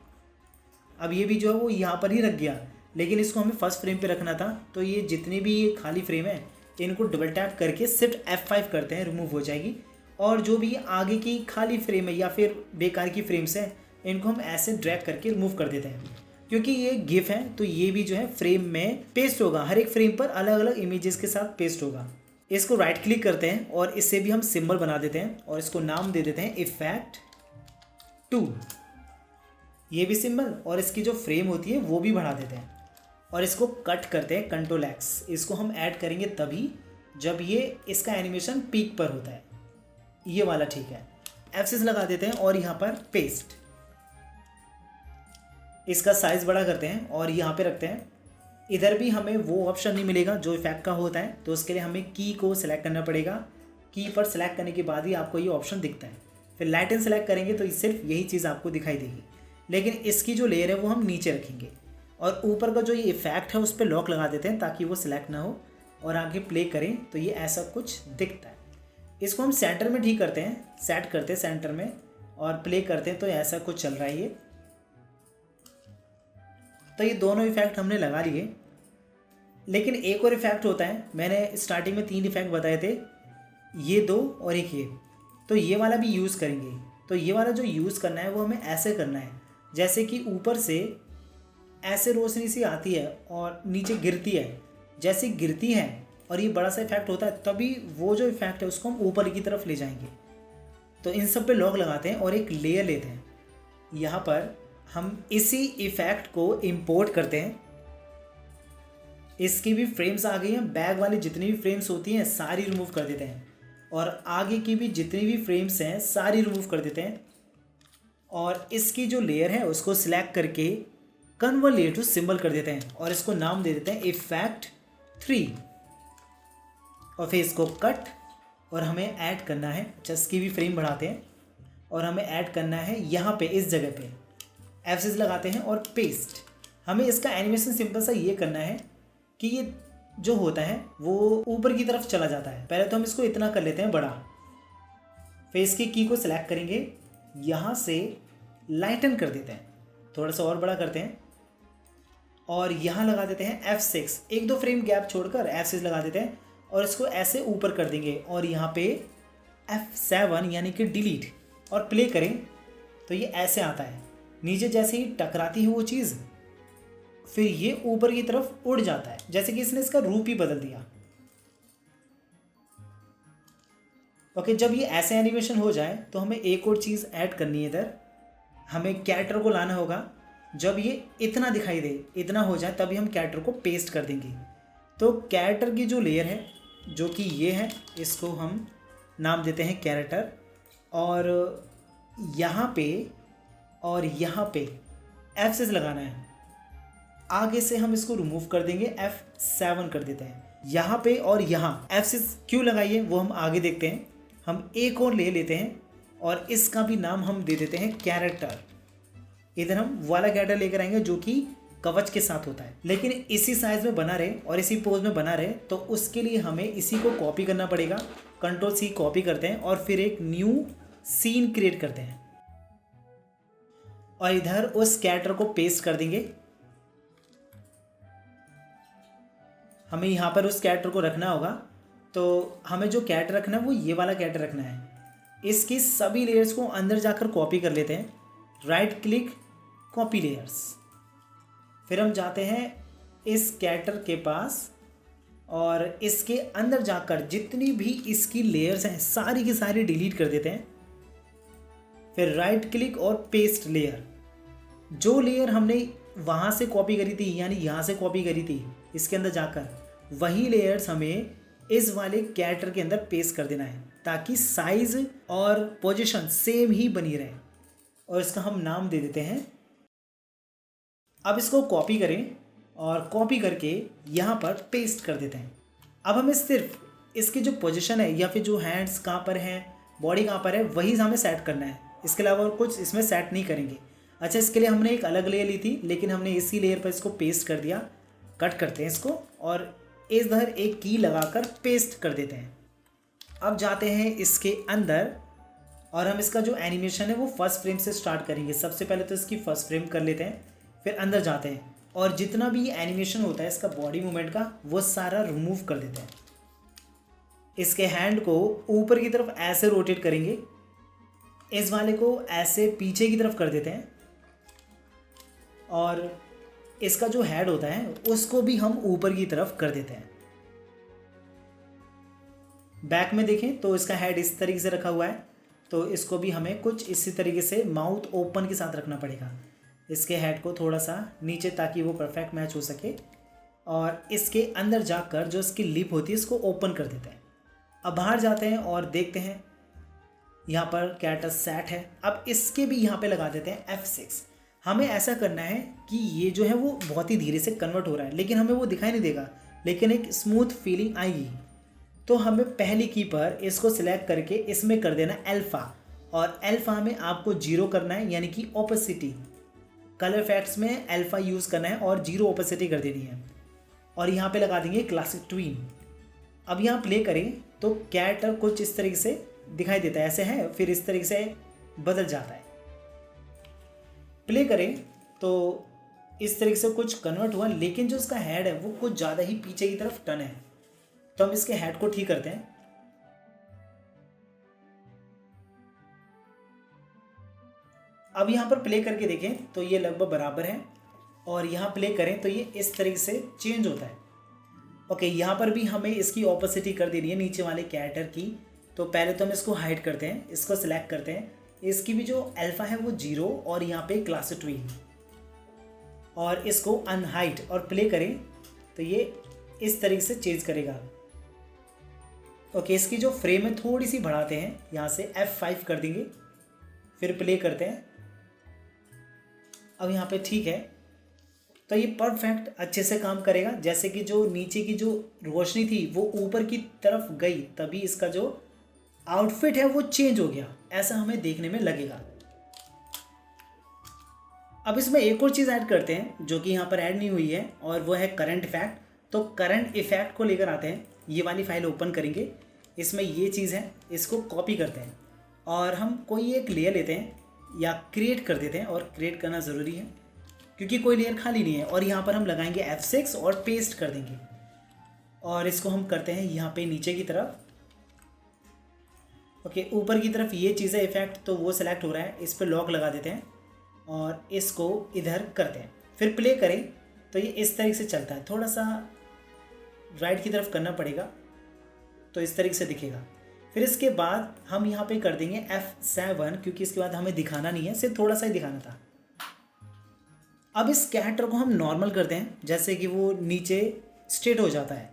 अब ये भी जो है वो यहाँ पर ही रख गया, लेकिन इसको हमें फर्स्ट फ्रेम पे रखना था। तो ये जितने भी ये खाली फ्रेम है इनको डबल टैप करके शिफ्ट F5 करते हैं, रिमूव हो जाएगी। और जो भी आगे की खाली फ्रेम है या फिर बेकार की फ्रेम्स हैं इनको हम ऐसे ड्रैग करके रिमूव कर देते हैं। क्योंकि ये गिफ है तो ये भी जो है फ्रेम में पेस्ट होगा, हर एक फ्रेम पर अलग अलग इमेजेस के साथ पेस्ट होगा। इसको राइट क्लिक करते हैं और इससे भी हम सिंबल बना देते हैं और इसको नाम दे देते हैं इफेक्ट 2। ये भी सिंबल और इसकी जो फ्रेम होती है वो भी बढ़ा देते हैं और इसको कट करते हैं Ctrl+X। इसको हम ऐड करेंगे तभी जब ये इसका एनिमेशन पीक पर होता है, ये वाला ठीक है। F6 लगा देते हैं और यहाँ पर पेस्ट, इसका साइज बड़ा करते हैं और यहाँ पे रखते हैं इधर भी हमें वो ऑप्शन नहीं मिलेगा जो इफेक्ट का होता है, तो उसके लिए हमें की को सिलेक्ट करना पड़ेगा। की पर सिलेक्ट करने के बाद ही आपको ये ऑप्शन दिखता है। फिर लाइटन सेलेक्ट करेंगे तो सिर्फ यही चीज़ आपको दिखाई देगी, लेकिन इसकी जो लेयर है वो हम नीचे रखेंगे और ऊपर का जो ये इफेक्ट है उस पर लॉक लगा देते हैं ताकि वो सिलेक्ट ना हो, और आगे प्ले करें तो ये ऐसा कुछ दिखता है। इसको हम सेंटर में ठीक करते हैं, सेट करते हैं सेंटर में और प्ले करते हैं तो ऐसा कुछ चल रहा है ये। तो ये दोनों इफेक्ट हमने लगा लिए, लेकिन एक और इफेक्ट होता है। मैंने स्टार्टिंग में 3 इफेक्ट बताए थे, ये 2 और एक ये। तो ये वाला भी यूज़ करेंगे। तो ये वाला जो यूज़ करना है वो हमें ऐसे करना है, जैसे कि ऊपर से ऐसे रोशनी सी आती है और नीचे गिरती है। जैसे गिरती है और ये बड़ा सा इफेक्ट होता है, तभी वो जो इफेक्ट है उसको हम ऊपर की तरफ ले जाएंगे। तो इन सब पे लॉक लगाते हैं और एक लेयर लेते हैं। यहाँ पर हम इसी इफेक्ट को इंपोर्ट करते हैं। इसकी भी फ्रेम्स आ गई हैं, बैक वाली जितनी भी फ्रेम्स होती हैं सारी रिमूव कर देते हैं और आगे की भी जितनी भी फ्रेम्स हैं सारी रिमूव कर देते हैं। और इसकी जो लेयर है उसको सिलेक्ट करके कन्वर्ट लेयर टू सिंबल कर देते हैं और इसको नाम दे देते हैं इफेक्ट 3। और फिर इसको कट और हमें ऐड करना है, इसकी भी फ्रेम बढ़ाते हैं और हमें ऐड करना है यहाँ पे इस जगह पे F6 लगाते हैं और पेस्ट। हमें इसका एनिमेशन सिंपल सा ये करना है कि ये जो होता है वो ऊपर की तरफ चला जाता है। पहले तो हम इसको इतना कर लेते हैं बड़ा, फेस की की को सिलेक्ट करेंगे, यहाँ से लाइटन कर देते हैं, थोड़ा सा और बड़ा करते हैं और यहाँ लगा देते हैं F6। 1-2 फ्रेम गैप छोड़कर F6 लगा देते हैं और इसको ऐसे ऊपर कर देंगे और यहाँ पे F7 यानी कि डिलीट और प्ले करें तो ये ऐसे आता है। नीचे जैसे ही टकराती है वो चीज़, फिर ये ऊपर की तरफ उड़ जाता है, जैसे कि इसने इसका रूप ही बदल दिया। ओके, जब ये ऐसे एनिमेशन हो जाए तो हमें एक और चीज़ ऐड करनी है। इधर हमें कैरेक्टर को लाना होगा। जब ये इतना दिखाई दे, इतना हो जाए, तभी हम कैरेक्टर को पेस्ट कर देंगे। तो कैरेक्टर की जो लेयर है जो कि ये है, इसको हम नाम देते हैं कैरेक्टर। और यहाँ पे और यहाँ पे F6 लगाना है। आगे से हम इसको रिमूव कर देंगे, F7 कर देते हैं। यहाँ पे और यहाँ F6 क्यों लगाइए वो हम आगे देखते हैं। हम एक और ले लेते हैं और इसका भी नाम हम दे देते हैं कैरेक्टर। इधर हम वाला कैरेक्टर लेकर आएंगे जो कि कवच के साथ होता है, लेकिन इसी साइज में बना रहे और इसी पोज में बना रहे। तो उसके लिए हमें इसी को कॉपी करना पड़ेगा। Ctrl+C कॉपी करते हैं और फिर एक न्यू सीन क्रिएट करते हैं और इधर उस कैरेक्टर को पेस्ट कर देंगे। हमें यहाँ पर उस कैरेक्टर को रखना होगा, तो हमें जो कैरेक्टर रखना है वो ये वाला कैरेक्टर रखना है। इसकी सभी लेयर्स को अंदर जाकर कॉपी कर लेते हैं, राइट क्लिक कॉपी लेयर्स। फिर हम जाते हैं इस कैरेक्टर के पास और इसके अंदर जाकर जितनी भी इसकी लेयर्स हैं सारी की सारी डिलीट कर देते हैं। फिर राइट क्लिक और पेस्ट लेयर। जो लेयर हमने वहाँ से कॉपी करी थी, यानी यहाँ से कॉपी करी थी, इसके अंदर जाकर वही लेयर्स हमें इस वाले कैरेक्टर के अंदर पेस्ट कर देना है ताकि साइज और पोजीशन सेम ही बनी रहे। और इसका हम नाम दे देते हैं। अब इसको कॉपी करें और कॉपी करके यहाँ पर पेस्ट कर देते हैं। अब हमें सिर्फ इसकी जो पोजीशन है या फिर जो हैंड्स कहाँ पर हैं, बॉडी कहाँ पर है, वही हमें सेट करना है। इसके अलावा और कुछ इसमें सेट नहीं करेंगे। अच्छा, इसके लिए हमने एक अलग लेयर ली थी, लेकिन हमने इसी लेयर पर इसको पेस्ट कर दिया। कट करते हैं इसको और इधर एक की लगाकर पेस्ट कर देते हैं। अब जाते हैं इसके अंदर और हम इसका जो एनिमेशन है वो फर्स्ट फ्रेम से स्टार्ट करेंगे। सबसे पहले तो इसकी फर्स्ट फ्रेम कर लेते हैं, फिर अंदर जाते हैं और जितना भी एनिमेशन होता है इसका बॉडी मूवमेंट का वो सारा रिमूव कर देते हैं। इसके हैंड को ऊपर की तरफ ऐसे रोटेट करेंगे, इस वाले को ऐसे पीछे की तरफ कर देते हैं और इसका जो हेड होता है उसको भी हम ऊपर की तरफ कर देते हैं। बैक में देखें तो इसका हेड इस तरीके से रखा हुआ है, तो इसको भी हमें कुछ इसी तरीके से माउथ ओपन के साथ रखना पड़ेगा। इसके हेड को थोड़ा सा नीचे ताकि वो परफेक्ट मैच हो सके और इसके अंदर जाकर जो इसकी लिप होती है इसको ओपन कर देते हैं। अब बाहर जाते हैं और देखते हैं यहाँ पर कैरेक्टर सेट है। अब इसके भी यहाँ पे लगा देते हैं F6 हमें ऐसा करना है कि ये जो है वो बहुत ही धीरे से कन्वर्ट हो रहा है, लेकिन हमें वो दिखाई नहीं देगा, लेकिन एक स्मूथ फीलिंग आएगी। तो हमें पहली की पर इसको सिलेक्ट करके इसमें कर देना अल्फ़ा, और अल्फ़ा में आपको 0 करना है, यानी कि ओपेसिटी। कलर इफेक्ट्स में अल्फ़ा यूज़ करना है और 0 ओपेसिटी कर देनी है। और यहाँ पे लगा देंगे क्लासिक ट्वीन। अब यहाँ प्ले करें तो कैरेक्टर कुछ इस तरीके से दिखाई देता है, ऐसे है, फिर इस तरीके से बदल जाता है। प्ले करें तो इस तरीके से कुछ कन्वर्ट हुआ, लेकिन जो इसका हेड है वो कुछ ज़्यादा ही पीछे की तरफ टर्न है। तो हम इसके हेड को ठीक करते हैं। अब यहाँ पर प्ले करके देखें तो ये लगभग बराबर है, और यहाँ प्ले करें तो ये इस तरीके से चेंज होता है। ओके, यहाँ पर भी हमें इसकी ऑपोसिटी कर देनी है नीचे वाले कैरेक्टर की। तो पहले तो हम इसको हाइड करते हैं, इसको सिलेक्ट करते हैं, इसकी भी जो अल्फ़ा है वो 0 और यहाँ पे क्लासिक ट्वीन, और इसको अनहाइड और प्ले करें तो ये इस तरीके से चेंज करेगा। ओके, इसकी जो फ्रेम है थोड़ी सी बढ़ाते हैं, यहाँ से F5 कर देंगे, फिर प्ले करते हैं। अब यहाँ पे ठीक है, तो ये परफेक्ट अच्छे से काम करेगा। जैसे कि जो नीचे की जो रोशनी थी वो ऊपर की तरफ गई, तभी इसका जो आउटफिट है वो चेंज हो गया, ऐसा हमें देखने में लगेगा। अब इसमें एक और चीज़ ऐड करते हैं जो कि यहाँ पर ऐड नहीं हुई है, और वो है करंट इफेक्ट। तो करंट इफेक्ट को लेकर आते हैं, ये वाली फाइल ओपन करेंगे, इसमें ये चीज़ है, इसको कॉपी करते हैं और हम कोई एक लेयर लेते हैं या क्रिएट कर देते हैं, और क्रिएट करना ज़रूरी है क्योंकि कोई लेयर खाली नहीं है। और यहाँ पर हम लगाएंगे F6 और पेस्ट कर देंगे, और इसको हम करते हैं यहाँ पे नीचे की तरफ। ओके, ऊपर की तरफ ये चीज़ है इफेक्ट, तो वो सिलेक्ट हो रहा है, इस पर लॉक लगा देते हैं और इसको इधर करते हैं, फिर प्ले करें तो ये इस तरीके से चलता है। थोड़ा सा राइट की तरफ करना पड़ेगा तो इस तरीके से दिखेगा। फिर इसके बाद हम यहाँ पे कर देंगे F7, क्योंकि इसके बाद हमें दिखाना नहीं है, सिर्फ थोड़ा सा ही दिखाना था। अब इस कैरेक्टर को हम नॉर्मल करते हैं, जैसे कि वो नीचे स्ट्रेट हो जाता है,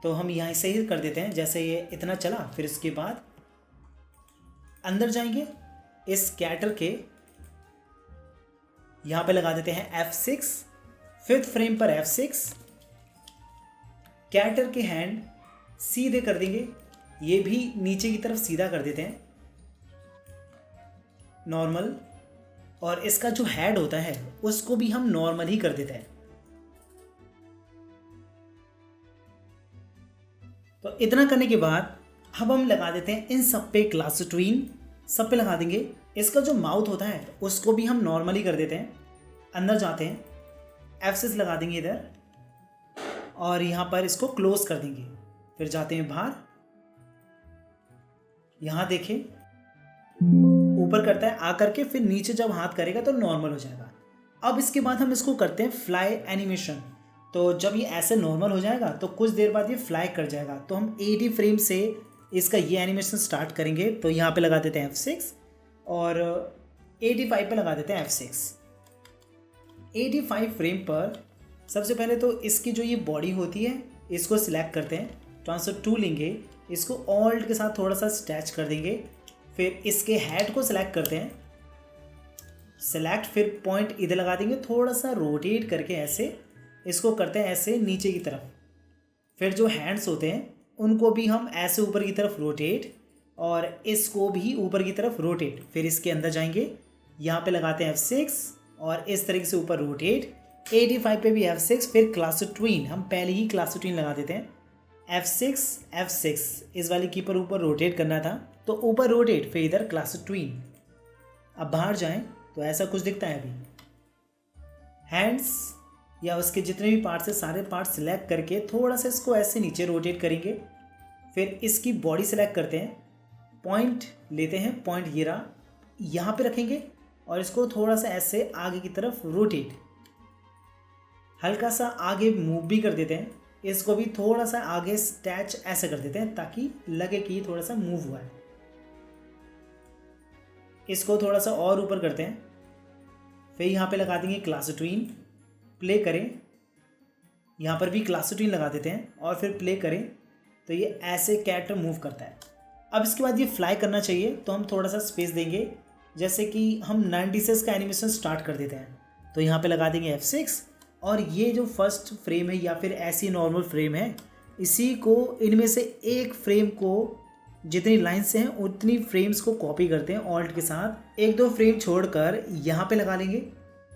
तो हम यहाँ से ही कर देते हैं, जैसे ये इतना चला। फिर इसके बाद अंदर जाएंगे, इस कैरेक्टर के यहाँ पे लगा देते हैं F6, 5th फ्रेम पर F6, कैरेक्टर के हैंड सीधे कर देंगे, ये भी नीचे की तरफ सीधा कर देते हैं नॉर्मल, और इसका जो हेड होता है उसको भी हम नॉर्मल ही कर देते हैं। तो इतना करने के बाद अब हम लगा देते हैं इन सब पे क्लासिक ट्वीन, सब पे लगा देंगे। इसका जो माउथ होता है उसको भी हम नॉर्मल ही कर देते हैं। अंदर जाते हैं, F6 लगा देंगे इधर, और यहाँ पर इसको क्लोज कर देंगे। फिर जाते हैं बाहर, यहाँ देखें ऊपर करता है आकर के, फिर नीचे जब हाथ करेगा तो नॉर्मल हो जाएगा। अब इसके बाद हम इसको करते हैं फ्लाई एनिमेशन। तो जब ये ऐसे नॉर्मल हो जाएगा तो कुछ देर बाद ये फ्लाई कर जाएगा। तो हम 80 फ्रेम से इसका ये एनिमेशन स्टार्ट करेंगे। तो यहाँ पे लगा देते हैं F6 और 85 पे लगा देते हैं F6। 85 फ्रेम पर सबसे पहले तो इसकी जो ये बॉडी होती है इसको सिलेक्ट करते हैं, ट्रांसफर 2 लेंगे, इसको ऑल्ट के साथ थोड़ा सा स्ट्रेच कर देंगे। फिर इसके हेड को सिलेक्ट करते हैं, सिलेक्ट, फिर पॉइंट इधर लगा देंगे, थोड़ा सा रोटेट करके ऐसे इसको करते हैं ऐसे नीचे की तरफ। फिर जो हैंड्स होते हैं उनको भी हम ऐसे ऊपर की तरफ रोटेट, और इसको भी ऊपर की तरफ रोटेट। फिर इसके अंदर जाएंगे, यहाँ पे लगाते हैं F6 और इस तरीके से ऊपर रोटेट। 85 पे भी F6, फिर क्लासिक ट्वीन, हम पहले ही क्लासिक ट्वीन लगा देते हैं। F6 F6 इस वाली की पर ऊपर रोटेट करना था तो ऊपर रोटेट, फिर इधर क्लासिक ट्वीन। अब बाहर जाएं तो ऐसा कुछ दिखता है। अभी हैंड्स या उसके जितने भी पार्ट्स है सारे पार्ट सिलेक्ट करके थोड़ा सा इसको ऐसे नीचे रोटेट करेंगे। फिर इसकी बॉडी सेलेक्ट करते हैं, पॉइंट लेते हैं, पॉइंट ये रहा, यहाँ पे रखेंगे और इसको थोड़ा सा ऐसे आगे की तरफ रोटेट, हल्का सा आगे मूव भी कर देते हैं। इसको भी थोड़ा सा आगे स्टैच ऐसे कर देते हैं ताकि लगे कि थोड़ा सा मूव हुआ है। इसको थोड़ा सा और ऊपर करते हैं, फिर यहाँ पे लगा देंगे क्लासिक ट्वीन, प्ले करें, यहाँ पर भी क्लासिक ट्वीन लगा देते हैं और फिर प्ले करें तो ये ऐसे कैरेक्टर मूव करता है। अब इसके बाद ये फ्लाई करना चाहिए तो हम थोड़ा सा स्पेस देंगे, जैसे कि हम 96 का एनिमेशन स्टार्ट कर देते हैं, तो यहाँ पे लगा देंगे F6 और ये जो फर्स्ट फ्रेम है या फिर ऐसी नॉर्मल फ्रेम है, इसी को इनमें से एक फ्रेम को जितनी लाइन्स हैं उतनी फ्रेम्स को कॉपी करते हैं ऑल्ट के साथ, एक दो फ्रेम छोड़कर यहाँ पे लगा लेंगे।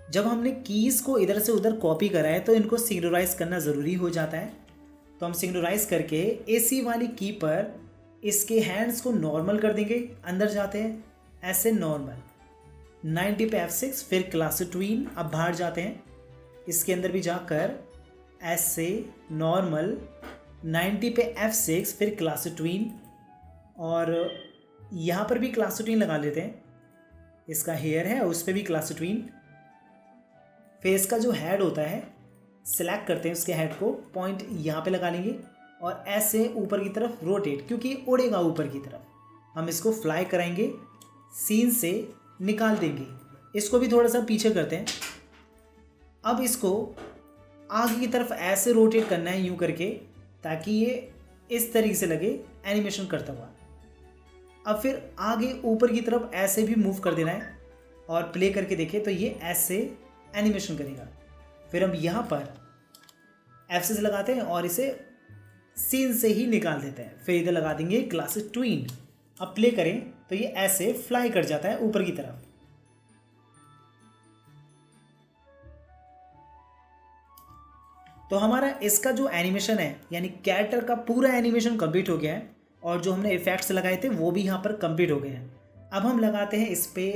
जब हमने कीज़ को इधर से उधर कॉपी करा है तो इनको सिंक्रोनाइज करना ज़रूरी हो जाता है। तो हम सिंक्रोनाइज करके AC वाली की पर इसके हैंड्स को नॉर्मल कर देंगे, अंदर जाते हैं ऐसे नॉर्मल 90 पे F6, फिर क्लासिक ट्वीन, अब बाहर जाते हैं इसके अंदर भी जाकर ऐसे नॉर्मल 90 पे F6, फिर क्लासिक ट्वीन, और यहाँ पर भी क्लासिक ट्वीन लगा लेते हैं। इसका हेयर है उस पर भी क्लासिक ट्वीन। फिर इसका जो हेड होता है सिलेक्ट करते हैं, उसके हेड को पॉइंट यहाँ पे लगा लेंगे और ऐसे ऊपर की तरफ रोटेट, क्योंकि उड़ेगा ऊपर की तरफ। हम इसको फ्लाई कराएंगे, सीन से निकाल देंगे। इसको भी थोड़ा सा पीछे करते हैं। अब इसको आगे की तरफ ऐसे रोटेट करना है यूं करके, ताकि ये इस तरीके से लगे एनिमेशन करता हुआ। अब फिर आगे ऊपर की तरफ ऐसे भी मूव कर देना है और प्ले करके देखें तो ये ऐसे एनिमेशन करेगा। फिर हम यहाँ पर F6 लगाते हैं और इसे सीन से ही निकाल देते हैं। फिर इधर लगा देंगे क्लासिक ट्वीन। अब प्ले करें तो ये ऐसे फ्लाई कर जाता है ऊपर की तरफ। तो हमारा इसका जो एनिमेशन है यानी कैरेक्टर का पूरा एनिमेशन कंप्लीट हो गया है और जो हमने इफेक्ट्स लगाए थे वो भी यहाँ पर कंप्लीट हो गए हैं। अब हम लगाते हैं इस पे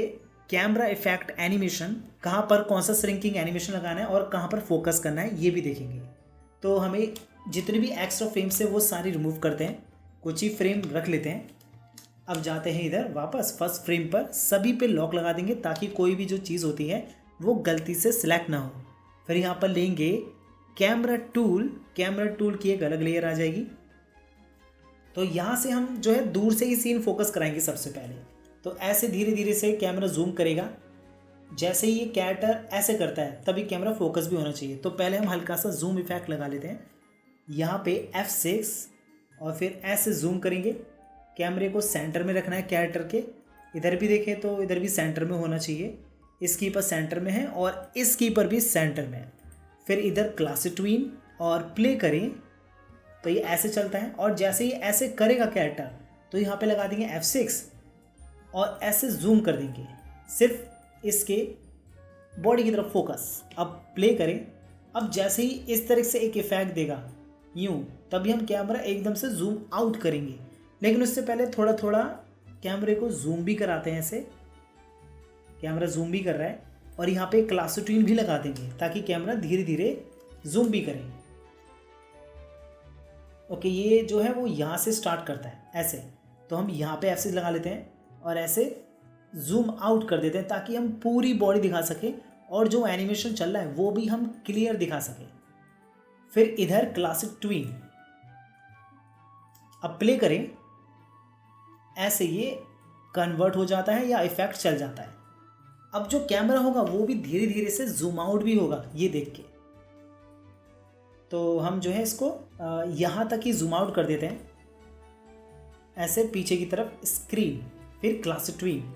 कैमरा इफेक्ट एनिमेशन, कहाँ पर कौन सा श्रिंकिंग एनिमेशन लगाना है और कहाँ पर फोकस करना है ये भी देखेंगे। तो हमें जितने भी एक्स्ट्रा फ्रेम्स है वो सारी रिमूव करते हैं, कुछ ही फ्रेम रख लेते हैं। अब जाते हैं इधर वापस फर्स्ट फ्रेम पर, सभी पे लॉक लगा देंगे ताकि कोई भी जो चीज़ होती है वो गलती से सिलेक्ट ना हो। फिर यहाँ पर लेंगे कैमरा टूल की एक अलग लेयर आ जाएगी। तो यहाँ से हम जो है दूर से ही सीन फोकस कराएंगे सबसे पहले। तो ऐसे धीरे धीरे से कैमरा जूम करेगा, जैसे ही ये कैरेक्टर ऐसे करता है तभी कैमरा फोकस भी होना चाहिए। तो पहले हम हल्का सा जूम इफेक्ट लगा लेते हैं यहाँ पे F6 और फिर ऐसे जूम करेंगे। कैमरे को सेंटर में रखना है कैरेक्टर के, इधर भी देखें तो इधर भी सेंटर में होना चाहिए। इस की पर सेंटर में है और इस की पर भी सेंटर में है। फिर इधर क्लासिक ट्वीन और प्ले करें तो ये ऐसे चलता है और जैसे ही ऐसे करेगा कैरेक्टर तो यहाँ पे लगा देंगे F6 और ऐसे जूम कर देंगे सिर्फ इसके बॉडी की तरफ फोकस। अब प्ले करें। अब जैसे ही इस तरह से एक इफेक्ट देगा यूं, तभी हम कैमरा एकदम से जूम आउट करेंगे, लेकिन उससे पहले थोड़ा थोड़ा कैमरे को जूम भी कराते हैं। ऐसे कैमरा जूम भी कर रहा है और यहाँ पे क्लासिक ट्वीन भी लगा देंगे ताकि कैमरा धीरे धीरे जूम भी करें। ओके, ये जो है वो यहाँ से स्टार्ट करता है ऐसे, तो हम यहाँ पे F6 लगा लेते हैं और ऐसे जूम आउट कर देते हैं ताकि हम पूरी बॉडी दिखा सकें और जो एनिमेशन चल रहा है वो भी हम क्लियर दिखा सकें। फिर इधर क्लासिक ट्वीन, अब प्ले करें, ऐसे ये कन्वर्ट हो जाता है या इफेक्ट चल जाता है। अब जो कैमरा होगा वो भी धीरे धीरे से जूम आउट भी होगा ये देख के। तो हम जो है इसको यहाँ तक ही जूम आउट कर देते हैं ऐसे पीछे की तरफ स्क्रीन, फिर क्लासिक ट्वीन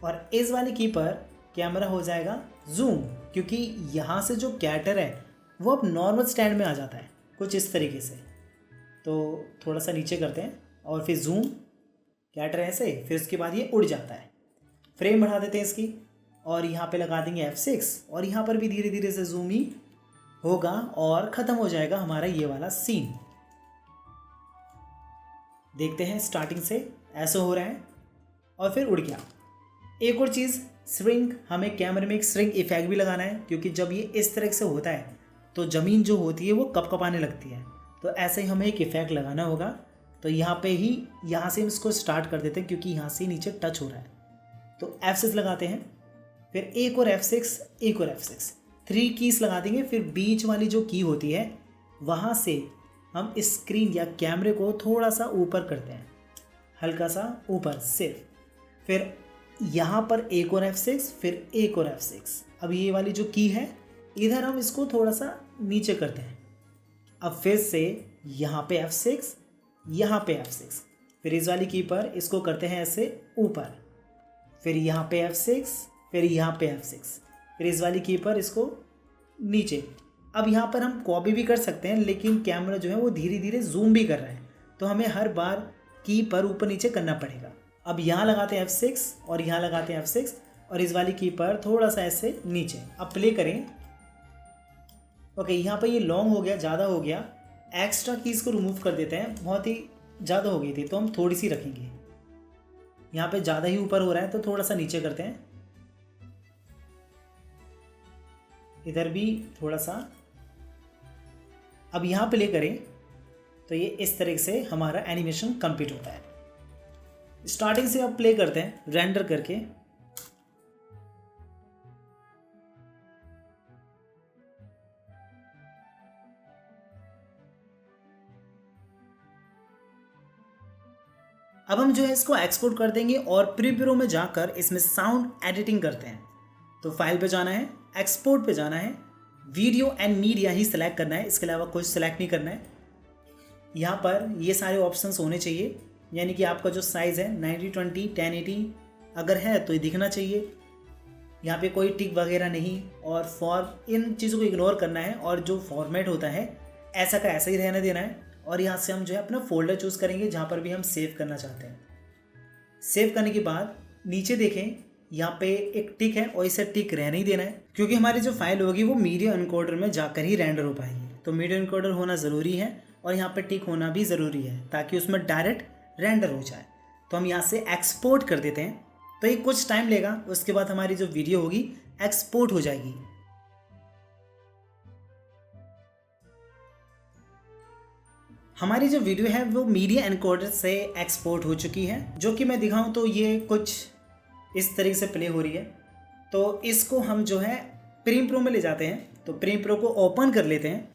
और इस वाली की पर कैमरा हो जाएगा जूम, क्योंकि यहाँ से जो कैरेक्टर है वो अब नॉर्मल स्टैंड में आ जाता है कुछ इस तरीके से। तो थोड़ा सा नीचे करते हैं और फिर जूम, कैरेक्टर ऐसे, फिर उसके बाद ये उड़ जाता है। फ्रेम बढ़ा देते हैं इसकी और यहाँ पे लगा देंगे F6 और यहाँ पर भी धीरे धीरे से जूम ही होगा और ख़त्म हो जाएगा हमारा ये वाला सीन। देखते हैं स्टार्टिंग से ऐसा हो रहा है और फिर उड़ गया। एक और चीज़, श्रिंक, हमें कैमरे में एक श्रिंक इफेक्ट भी लगाना है, क्योंकि जब ये इस तरह से होता है तो ज़मीन जो होती है वो कपकपाने लगती है। तो ऐसे ही हमें एक इफेक्ट लगाना होगा। तो यहाँ पे ही यहाँ से हम इसको स्टार्ट कर देते हैं क्योंकि यहाँ से नीचे टच हो रहा है। तो F6 लगाते हैं, फिर एक और F6, एक और F6, 3 कीज लगा देंगे। फिर बीच वाली जो की होती है वहाँ से हम स्क्रीन या कैमरे को थोड़ा सा ऊपर करते हैं, हल्का सा ऊपर सिर्फ। फिर यहाँ पर एक और F6, फिर एक और F6। अब ये वाली जो की है इधर हम इसको थोड़ा सा नीचे करते हैं। अब फिर से यहाँ पे F6, यहाँ पे F6, फिर इस वाली की पर इसको करते हैं ऐसे ऊपर, फिर यहाँ पे F6, फिर यहाँ पे F6, फिर इस वाली की पर इसको नीचे। अब यहाँ पर हम कॉपी भी कर सकते हैं, लेकिन कैमरा जो है वो धीरे धीरे जूम भी कर रहा है, तो हमें हर बार की पर ऊपर नीचे करना पड़ेगा। अब यहाँ लगाते हैं F6 और यहाँ लगाते हैं F6 और इस वाली की पर थोड़ा सा ऐसे नीचे। अब प्ले करें। ओके, यहाँ पर ये लॉन्ग हो गया, ज़्यादा हो गया। एक्स्ट्रा कीज़ को रिमूव कर देते हैं, बहुत ही ज़्यादा हो गई थी तो हम थोड़ी सी रखेंगे। यहाँ पे ज़्यादा ही ऊपर हो रहा है तो थोड़ा सा नीचे करते हैं, इधर भी थोड़ा सा। अब यहाँ प्ले करें तो ये इस तरह से हमारा एनिमेशन कंप्लीट होता है। स्टार्टिंग से अब प्ले करते हैं रेंडर करके। अब हम जो है इसको एक्सपोर्ट कर देंगे और प्रीप्रो में जाकर इसमें साउंड एडिटिंग करते हैं। तो फाइल पे जाना है, एक्सपोर्ट पे जाना है, video and media he select करना है, इसके अलावा कुछ सिलेक्ट नहीं करना है। यहाँ पर ये सारे ऑप्शंस होने चाहिए, यानी कि आपका जो साइज़ है 90/20 1080 अगर है तो ये दिखना चाहिए। यहाँ पे कोई टिक वगैरह नहीं, और इन चीज़ों को इग्नोर करना है, और जो फॉर्मेट होता है ऐसा का ऐसा ही रहने देना है। और यहाँ से हम जो है अपना फोल्डर चूज़ करेंगे जहाँ पर भी हम सेव करना चाहते हैं। सेव करने के बाद नीचे देखें, यहाँ पे एक टिक है और इसे टिक रहने ही देना है, क्योंकि हमारी जो फाइल होगी वो मीडिया एनकोडर में जाकर ही रेंडर हो पाएगी। तो मीडिया एनकोडर होना ज़रूरी है और यहाँ पे टिक होना भी ज़रूरी है, ताकि उसमें डायरेक्ट रेंडर हो जाए। तो हम यहाँ से एक्सपोर्ट कर देते हैं। तो ये कुछ टाइम लेगा, उसके बाद हमारी जो वीडियो होगी एक्सपोर्ट हो जाएगी। हमारी जो वीडियो है वो मीडिया एनकोडर से एक्सपोर्ट हो चुकी है, जो कि मैं दिखाऊं तो ये कुछ इस तरीके से प्ले हो रही है। तो इसको हम जो है प्रीप्रो में ले जाते हैं। तो प्रीप्रो को ओपन कर लेते हैं,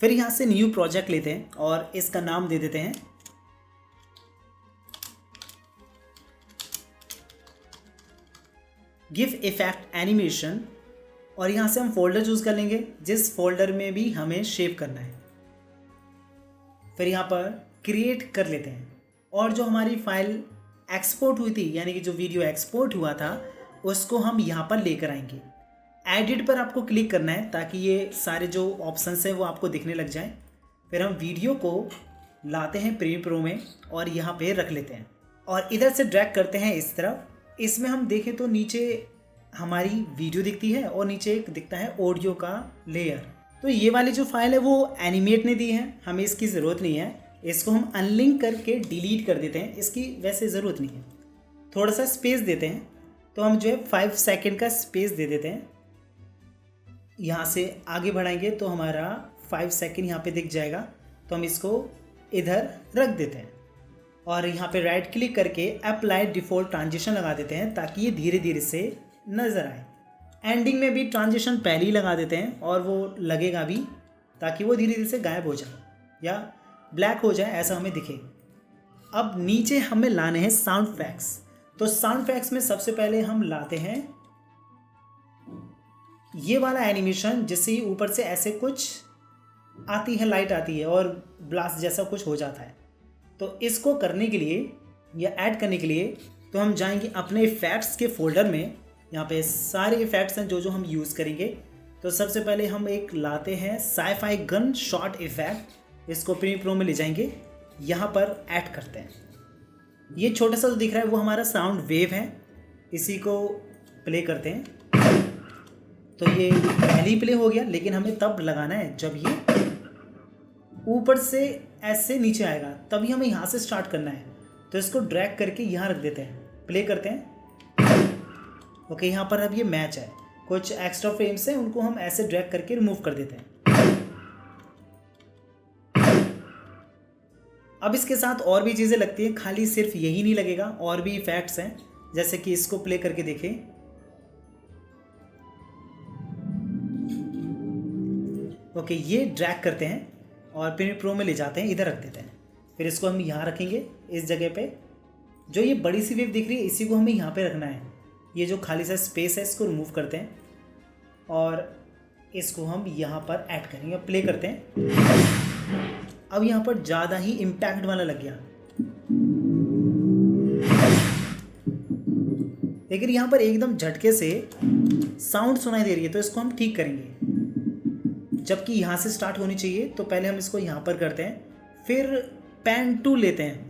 फिर यहाँ से न्यू प्रोजेक्ट लेते हैं और इसका नाम दे देते हैं गिव इफेक्ट एनिमेशन। और यहाँ से हम फोल्डर चूज कर लेंगे जिस फोल्डर में भी हमें शेव करना है। फिर यहाँ पर क्रिएट कर लेते हैं, और जो हमारी फाइल एक्सपोर्ट हुई थी, यानी कि जो वीडियो एक्सपोर्ट हुआ था, उसको हम यहाँ पर लेकर आएंगे। एडिट पर आपको क्लिक करना है ताकि ये सारे जो ऑप्शंस हैं वो आपको दिखने लग जाएं। फिर हम वीडियो को लाते हैं प्रीप्रो में और यहाँ पे रख लेते हैं और इधर से ड्रैग करते हैं इस तरफ। इसमें हम देखें तो नीचे हमारी वीडियो दिखती है और नीचे एक दिखता है ऑडियो का लेयर। तो ये वाली जो फाइल है वो एनिमेट ने दी है, हमें इसकी ज़रूरत नहीं है। इसको हम अनलिंक करके डिलीट कर देते हैं, इसकी वैसे ज़रूरत नहीं है। थोड़ा सा स्पेस देते हैं, तो हम जो है 5 सेकेंड का स्पेस दे देते हैं। यहाँ से आगे बढ़ाएंगे तो हमारा 5 सेकेंड यहाँ पे दिख जाएगा। तो हम इसको इधर रख देते हैं और यहाँ पे राइट क्लिक करके अप्लाई डिफ़ॉल्ट ट्रांजिशन लगा देते हैं ताकि ये धीरे धीरे से नज़र आए। एंडिंग में भी ट्रांजिशन पहले ही लगा देते हैं और वो लगेगा भी, ताकि वो धीरे धीरे से गायब हो जाए या ब्लैक हो जाए, ऐसा हमें दिखे। अब नीचे हमें लाने हैं साउंड इफेक्ट्स। तो साउंड इफेक्ट्स में सबसे पहले हम लाते हैं ये वाला एनिमेशन, जिससे ऊपर से ऐसे कुछ आती है, लाइट आती है और ब्लास्ट जैसा कुछ हो जाता है। तो इसको करने के लिए या ऐड करने के लिए तो हम जाएंगे अपने इफेक्ट्स के फोल्डर में। यहाँ पे सारे इफेक्ट्स हैं जो हम यूज़ करेंगे। तो सबसे पहले हम एक लाते हैं साई-फाई गन शॉट इफेक्ट। इसको प्रीप्रो में ले जाएंगे, यहाँ पर ऐड करते हैं। ये छोटा सा जो दिख रहा है वो हमारा साउंड वेव है, इसी को प्ले करते हैं। तो ये पहले ही प्ले हो गया, लेकिन हमें तब लगाना है जब ये ऊपर से ऐसे नीचे आएगा, तभी हमें यहाँ से स्टार्ट करना है। तो इसको ड्रैग करके यहाँ रख देते हैं, प्ले करते हैं। ओके, यहाँ पर अब ये मैच है, कुछ एक्स्ट्रा फ्रेम्स हैं उनको हम ऐसे ड्रैग करके रिमूव कर देते हैं। अब इसके साथ और भी चीज़ें लगती हैं, खाली सिर्फ यही नहीं लगेगा, और भी इफेक्ट्स हैं, जैसे कि इसको प्ले करके देखें। ओके, ये ड्रैग करते हैं और प्रीप्रो में ले जाते हैं, इधर रख देते हैं। फिर इसको हम यहाँ रखेंगे इस जगह पे। जो ये बड़ी सी वेव दिख रही है इसी को हमें यहाँ पे रखना है। ये जो खाली सा स्पेस है इसको रिमूव करते हैं और इसको हम यहाँ पर ऐड करेंगे, प्ले करते हैं। अब यहाँ पर ज़्यादा ही इम्पैक्ट वाला लग गया। लेकिन यहाँ पर एकदम झटके से साउंड सुनाई दे रही है, तो इसको हम ठीक करेंगे। जबकि यहाँ से स्टार्ट होनी चाहिए, तो पहले हम इसको यहाँ पर करते हैं, फिर पेन टूल लेते हैं।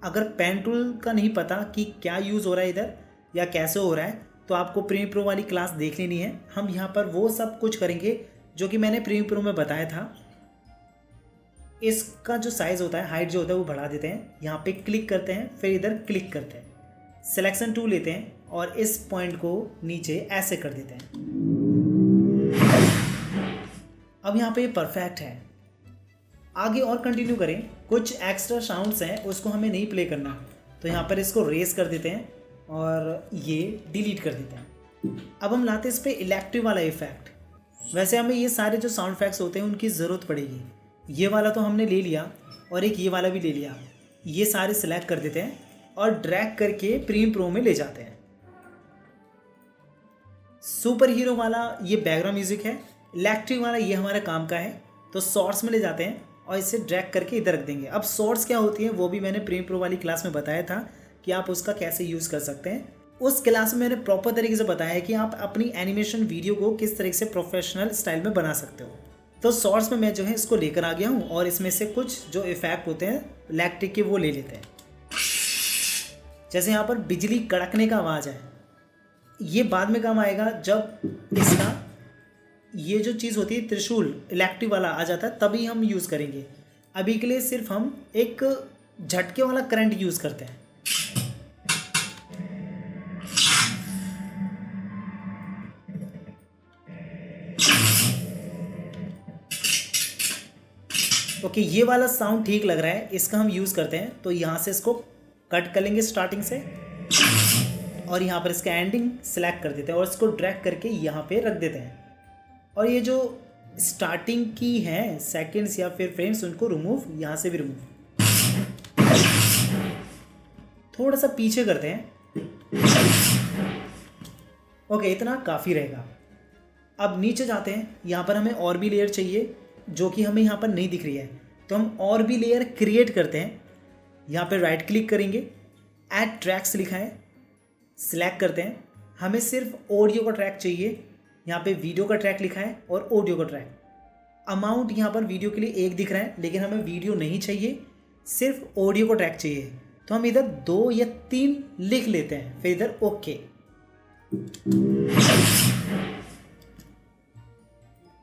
अगर पेन टूल का नहीं पता कि क्या यूज़ हो रहा है इधर या कैसे हो रहा है, तो आपको प्रीमियर प्रो वाली क्लास देख लेनी है। हम यहाँ पर वो सब कुछ करेंगे जो कि मैंने प्रीमियर प्रो में बताया था। इसका जो साइज़ होता है, हाइट जो होता है, वो बढ़ा देते हैं। यहाँ पे क्लिक करते हैं, फिर इधर क्लिक करते हैं, सिलेक्शन टूल लेते हैं और इस पॉइंट को नीचे ऐसे कर देते हैं। अब यहाँ पे ये परफेक्ट है। आगे और कंटिन्यू करें। कुछ एक्स्ट्रा साउंड्स हैं, उसको हमें नहीं प्ले करना, तो यहाँ पर इसको रेस कर देते हैं और ये डिलीट कर देते हैं। अब हम लाते हैं इस पर इलेक्ट्रिक वाला इफेक्ट। वैसे हमें ये सारे जो साउंड इफेक्ट्स होते हैं उनकी ज़रूरत पड़ेगी। ये वाला तो हमने ले लिया और एक ये वाला भी ले लिया। ये सारे सिलेक्ट कर देते हैं और ड्रैग करके प्रीमियर प्रो में ले जाते हैं। सुपर हीरो वाला ये बैकग्राउंड म्यूजिक है, इलेक्ट्रिक वाला ये हमारा काम का है, तो शॉर्ट्स में ले जाते हैं और इसे ड्रैग करके इधर रख देंगे। अब शॉर्ट्स क्या होती है वो भी मैंने प्रीमियर प्रो वाली क्लास में बताया था कि आप उसका कैसे यूज़ कर सकते हैं। उस क्लास में मैंने प्रॉपर तरीके से बताया है कि आप अपनी एनिमेशन वीडियो को किस तरीके से प्रोफेशनल स्टाइल में बना सकते हो। तो शॉर्ट्स में मैं जो है इसको लेकर आ गया हूँ और इसमें से कुछ जो इफेक्ट होते हैं इलेक्ट्रिक के वो ले लेते हैं। जैसे यहाँ पर बिजली कड़कने का आवाज़ है, ये बाद में काम आएगा जब इसका ये जो चीज़ होती है त्रिशूल इलेक्ट्रिक वाला आ जाता है, तभी हम यूज़ करेंगे। अभी के लिए सिर्फ हम एक झटके वाला करंट यूज़ करते हैं। ओके, ये वाला साउंड ठीक लग रहा है, इसका हम यूज़ करते हैं। तो यहाँ से इसको कट कर लेंगे स्टार्टिंग से और यहाँ पर इसका एंडिंग सेलेक्ट कर देते हैं और इसको ड्रैग करके यहाँ पे रख देते हैं। और ये जो स्टार्टिंग की है सेकंड्स या फिर फ्रेम्स, उनको रिमूव, यहाँ से भी रिमूव, थोड़ा सा पीछे करते हैं। ओके, इतना काफ़ी रहेगा। अब नीचे जाते हैं, यहाँ पर हमें और भी लेयर चाहिए जो कि हमें यहाँ पर नहीं दिख रही है, तो हम और भी लेयर क्रिएट करते हैं। यहाँ पर राइट क्लिक करेंगे, ऐड ट्रैक्स लिखा है, सिलेक्ट करते हैं। हमें सिर्फ ऑडियो का ट्रैक चाहिए, यहाँ पे वीडियो का ट्रैक लिखा है और ऑडियो का ट्रैक। अमाउंट यहाँ पर वीडियो के लिए 1 दिख रहा है, लेकिन हमें वीडियो नहीं चाहिए, सिर्फ ऑडियो का ट्रैक चाहिए। तो हम इधर 2 या 3 लिख लेते हैं, फिर इधर ओके।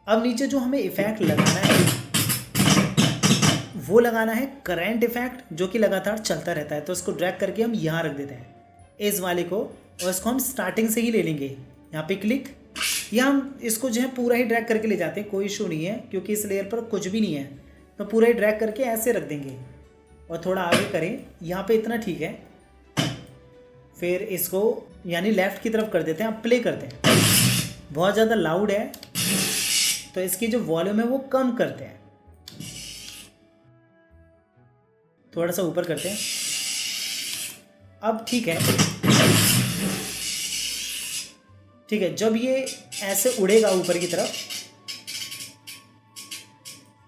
अब नीचे जो हमें इफेक्ट लगाना है वो लगाना है करंट इफेक्ट, जो कि लगातार चलता रहता है। तो इसको ड्रैग करके हम यहाँ रख देते हैं इस वाले को, और इसको हम स्टार्टिंग से ही ले लेंगे। यहाँ पे क्लिक, या हम इसको जो है पूरा ही ड्रैग करके ले जाते हैं, कोई इशू नहीं है क्योंकि इस लेयर पर कुछ भी नहीं है। तो पूरा ही ड्रैग करके ऐसे रख देंगे और थोड़ा आगे करें, यहाँ पे इतना ठीक है। फिर इसको यानी लेफ़्ट की तरफ कर देते हैं। अब प्ले करते हैं। बहुत ज़्यादा लाउड है तो इसकी जो वॉल्यूम है वो कम करते हैं, थोड़ा सा ऊपर करते हैं। अब ठीक है, ठीक है। जब ये ऐसे उड़ेगा ऊपर की तरफ,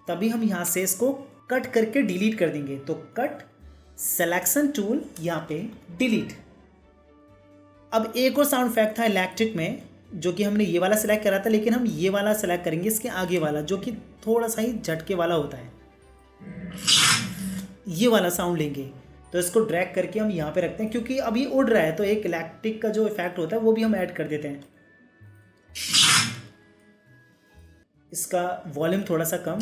तभी हम यहाँ से इसको कट करके डिलीट कर देंगे। तो कट, सिलेक्शन टूल, यहाँ पे डिलीट। अब एक और साउंड इफेक्ट था इलेक्ट्रिक में, जो कि हमने ये वाला सेलेक्ट करा था, लेकिन हम ये वाला सेलेक्ट करेंगे, इसके आगे वाला, जो कि थोड़ा सा ही झटके वाला होता है। ये वाला साउंड लेंगे, तो इसको ड्रैग करके हम यहाँ पे रखते हैं, क्योंकि अब ये उड़ रहा है तो एक इलेक्ट्रिक का जो इफेक्ट होता है वो भी हम ऐड कर देते हैं। इसका वॉल्यूम थोड़ा सा कम,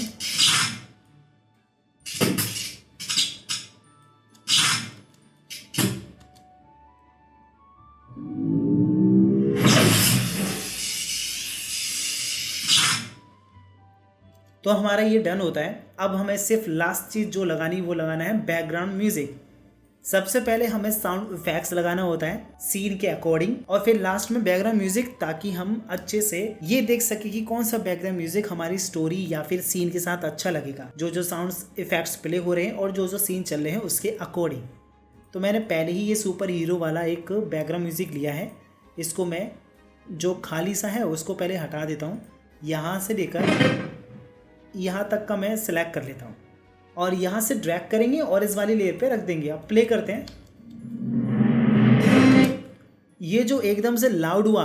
तो हमारा ये डन होता है। अब हमें सिर्फ लास्ट चीज़ जो लगानी वो लगाना है बैकग्राउंड म्यूजिक। सबसे पहले हमें साउंड इफेक्ट्स लगाना होता है सीन के अकॉर्डिंग, और फिर लास्ट में बैकग्राउंड म्यूजिक, ताकि हम अच्छे से ये देख सके कि कौन सा बैकग्राउंड म्यूजिक हमारी स्टोरी या फिर सीन के साथ अच्छा लगेगा, जो जो साउंड इफेक्ट्स प्ले हो रहे हैं और जो जो सीन चल रहे हैं उसके अकॉर्डिंग। तो मैंने पहले ही ये सुपर हीरो वाला एक बैकग्राउंड म्यूजिक लिया है। इसको मैं जो खाली सा है उसको पहले हटा देता हूँ, यहाँ से लेकर यहाँ तक का मैं सिलेक्ट कर लेता हूँ और यहाँ से ड्रैग करेंगे और इस वाली लेयर पे रख देंगे। अब प्ले करते हैं। ये जो एकदम से लाउड हुआ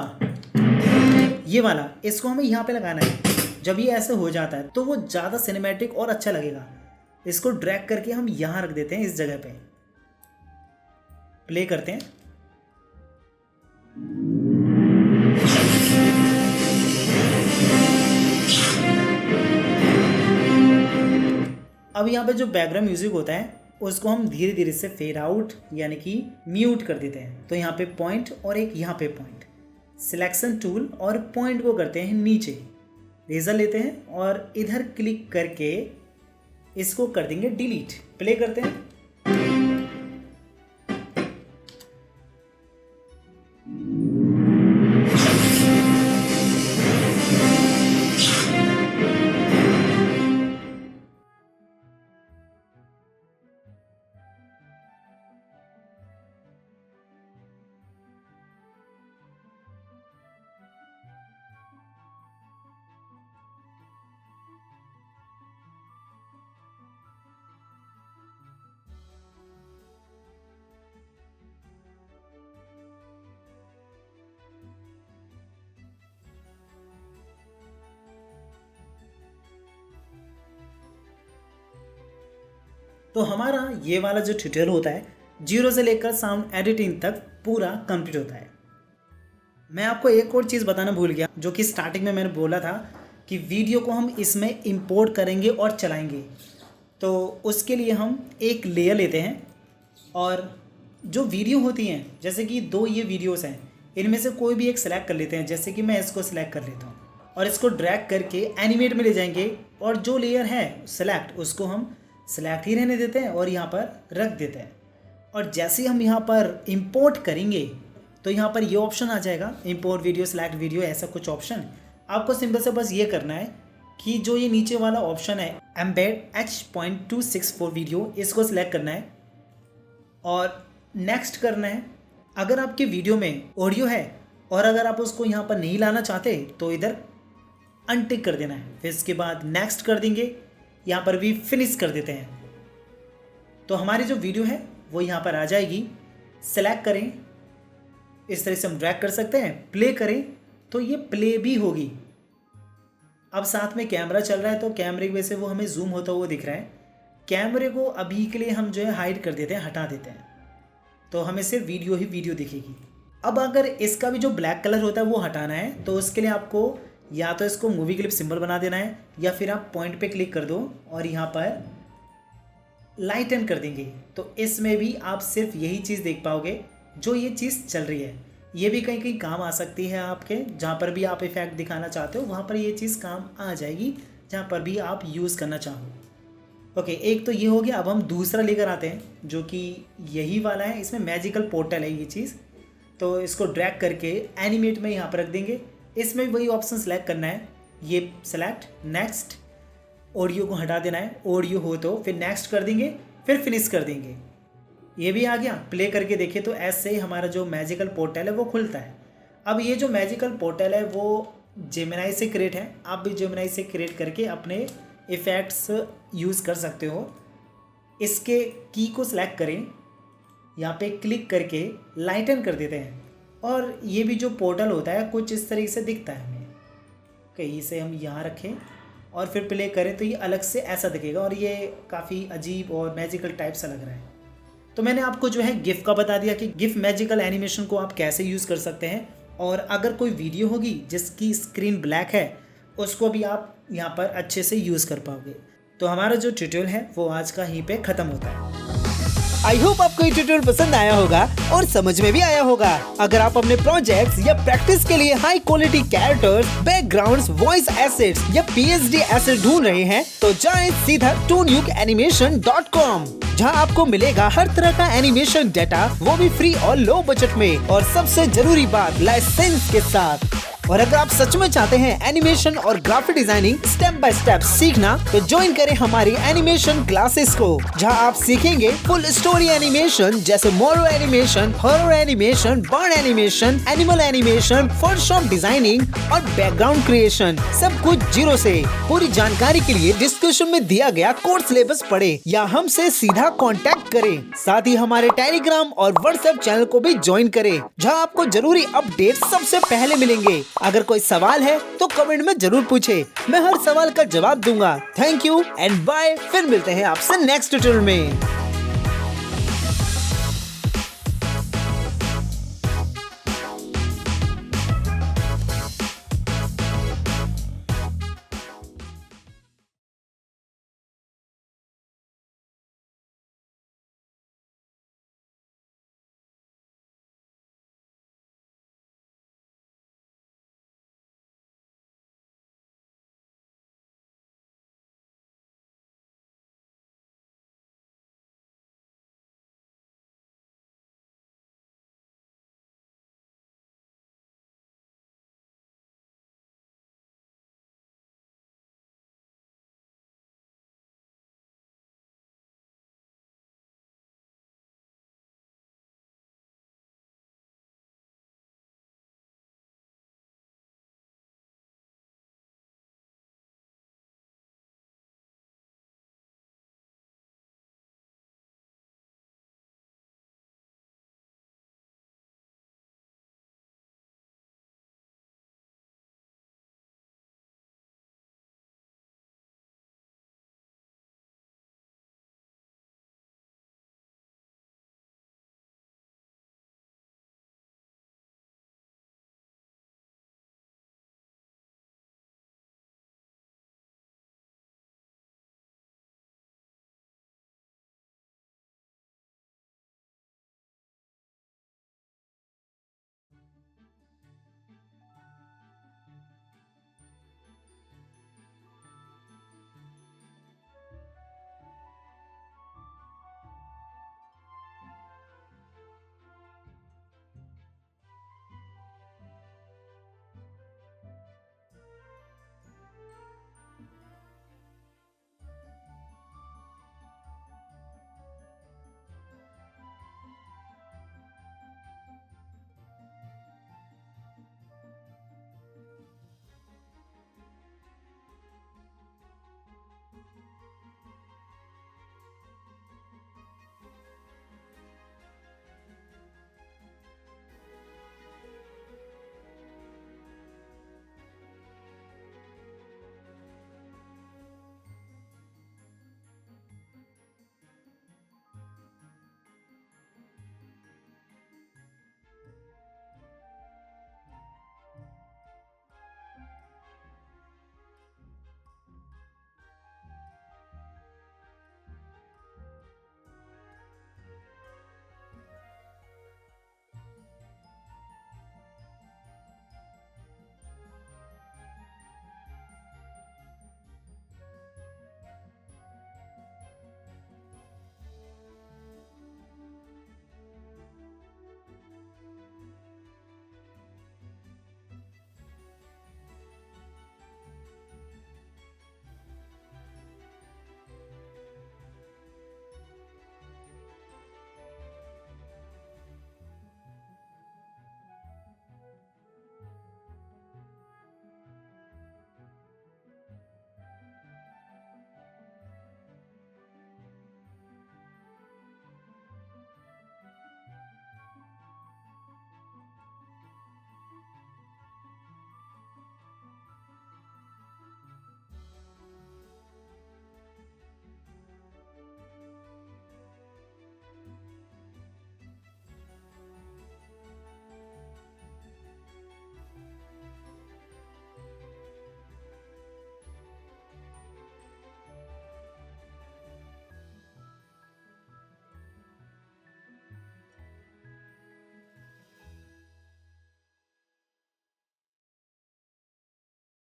ये वाला, इसको हमें यहाँ पे लगाना है। जब ये ऐसे हो जाता है तो वो ज़्यादा सिनेमैटिक और अच्छा लगेगा। इसको ड्रैग करके हम यहाँ रख देते हैं, इस जगह पे प्ले करते हैं। अब यहाँ पे जो बैकग्राउंड म्यूजिक होता है उसको हम धीरे धीरे से फेड आउट यानी कि म्यूट कर देते हैं। तो यहाँ पे पॉइंट और एक यहाँ पे पॉइंट, सिलेक्शन टूल और पॉइंट को करते हैं नीचे, रेजर लेते हैं और इधर क्लिक करके इसको कर देंगे डिलीट। प्ले करते हैं। तो हमारा ये वाला जो ट्यूटोरियल होता है 0 से लेकर साउंड एडिटिंग तक पूरा कंप्लीट होता है। मैं आपको एक और चीज़ बताना भूल गया, जो कि स्टार्टिंग में मैंने बोला था कि वीडियो को हम इसमें इंपोर्ट करेंगे और चलाएंगे। तो उसके लिए हम एक लेयर लेते हैं और जो वीडियो होती हैं, जैसे कि 2 ये वीडियोस हैं, इनमें से कोई भी एक सिलेक्ट कर लेते हैं। जैसे कि मैं इसको सिलेक्ट कर लेता हूँ और इसको ड्रैग करके एनिमेट में ले जाएंगे और जो लेयर है सिलेक्ट उसको हम सिलेक्ट ही रहने देते हैं और यहाँ पर रख देते हैं। और जैसे ही हम यहाँ पर इंपोर्ट करेंगे तो यहाँ पर ये ऑप्शन आ जाएगा, इंपोर्ट वीडियो, सिलेक्ट वीडियो, ऐसा कुछ ऑप्शन। आपको सिंपल से बस ये करना है कि जो ये नीचे वाला ऑप्शन है एम्बेड H.264 वीडियो, इसको सिलेक्ट करना है और नेक्स्ट करना है। अगर आपके वीडियो में ऑडियो है और अगर आप उसको यहाँ पर नहीं लाना चाहते तो इधर अनटिक कर देना है। फिर इसके बाद नेक्स्ट कर देंगे, यहाँ पर भी फिनिश कर देते हैं। तो हमारी जो वीडियो है वो यहाँ पर आ जाएगी। सेलेक्ट करें, इस तरह से हम ड्रैग कर सकते हैं, प्ले करें तो ये प्ले भी होगी। अब साथ में कैमरा चल रहा है तो कैमरे की वजह से वो हमें जूम होता हुआ दिख रहा है। कैमरे को अभी के लिए हम जो है हाइड कर देते हैं, हटा देते हैं, तो हमें सिर्फ वीडियो ही वीडियो दिखेगी। अब अगर इसका भी जो ब्लैक कलर होता है वो हटाना है तो उसके लिए आपको या तो इसको मूवी क्लिप सिंबल बना देना है या फिर आप पॉइंट पे क्लिक कर दो और यहाँ पर लाइटन कर देंगे। तो इसमें भी आप सिर्फ यही चीज़ देख पाओगे जो ये चीज़ चल रही है। ये भी कहीं कहीं काम आ सकती है आपके, जहाँ पर भी आप इफेक्ट दिखाना चाहते हो वहाँ पर ये चीज़ काम आ जाएगी, जहाँ पर भी आप यूज़ करना चाहो। ओके, एक तो ये हो गया। अब हम दूसरा लेकर आते हैं जो कि यही वाला है। इसमें मैजिकल पोर्टल है ये चीज़। तो इसको ड्रैग करके एनिमेट में यहाँ पर रख देंगे। इसमें वही ऑप्शन सेलेक्ट करना है, ये सेलेक्ट, नेक्स्ट, ऑडियो को हटा देना है, ऑडियो हो तो फिर नेक्स्ट कर देंगे, फिर फिनिश कर देंगे। ये भी आ गया। प्ले करके देखिए तो ऐसे ही हमारा जो मैजिकल पोर्टल है वो खुलता है। अब ये जो मैजिकल पोर्टल है वो जेमिनाई से क्रिएट है। आप भी जेमिनाई से क्रिएट करके अपने इफ़ेक्ट्स यूज़ कर सकते हो। इसके की को सिलेक्ट करें, यहाँ पे क्लिक करके लाइटन कर देते हैं और ये भी जो पोर्टल होता है कुछ इस तरीके से दिखता है हमें। कहीं से हम यहाँ रखें और फिर प्ले करें तो ये अलग से ऐसा दिखेगा और ये काफ़ी अजीब और मैजिकल टाइप सा लग रहा है। तो मैंने आपको जो है गिफ का बता दिया कि गिफ मैजिकल एनिमेशन को आप कैसे यूज़ कर सकते हैं। और अगर कोई वीडियो होगी जिसकी स्क्रीन ब्लैक है उसको भी आप यहाँ पर अच्छे से यूज़ कर पाओगे। तो हमारा जो ट्यूटोरियल है वो आज का यहीं पे ख़त्म होता है। आई होप आपको ये ट्यूटोरियल पसंद आया होगा और समझ में भी आया होगा। अगर आप अपने प्रोजेक्ट्स या प्रैक्टिस के लिए high quality characters, backgrounds, voice assets या पीएचडी एसेट ढूंढ रहे हैं तो जाएं सीधा toonyukanimation.com, जहां आपको मिलेगा हर तरह का एनिमेशन डेटा, वो भी फ्री और लो बजट में, और सबसे जरूरी बात लाइसेंस के साथ। और अगर आप सच में चाहते हैं एनिमेशन और graphic designing step by step सीखना, तो ज्वाइन करें हमारी एनिमेशन क्लासेस को, जहां आप सीखेंगे फुल स्टोरी एनिमेशन जैसे मोरो animation, horror animation, bird animation, animal animation, Photoshop designing और बैकग्राउंड क्रिएशन, सब कुछ जीरो से। पूरी जानकारी के लिए डिस्क्रिप्शन में दिया गया कोर्स सिलेबस पढ़े या हमसे सीधा कांटेक्ट करें। साथ ही हमारे टेलीग्राम और व्हाट्सएप चैनल को भी ज्वाइन करें, जहां आपको जरूरी अपडेट सबसे पहले मिलेंगे। अगर कोई सवाल है तो कमेंट में जरूर पूछे, मैं हर सवाल का जवाब दूंगा। Thank you and bye. फिर मिलते हैं आपसे नेक्स्ट ट्यूटोरियल में।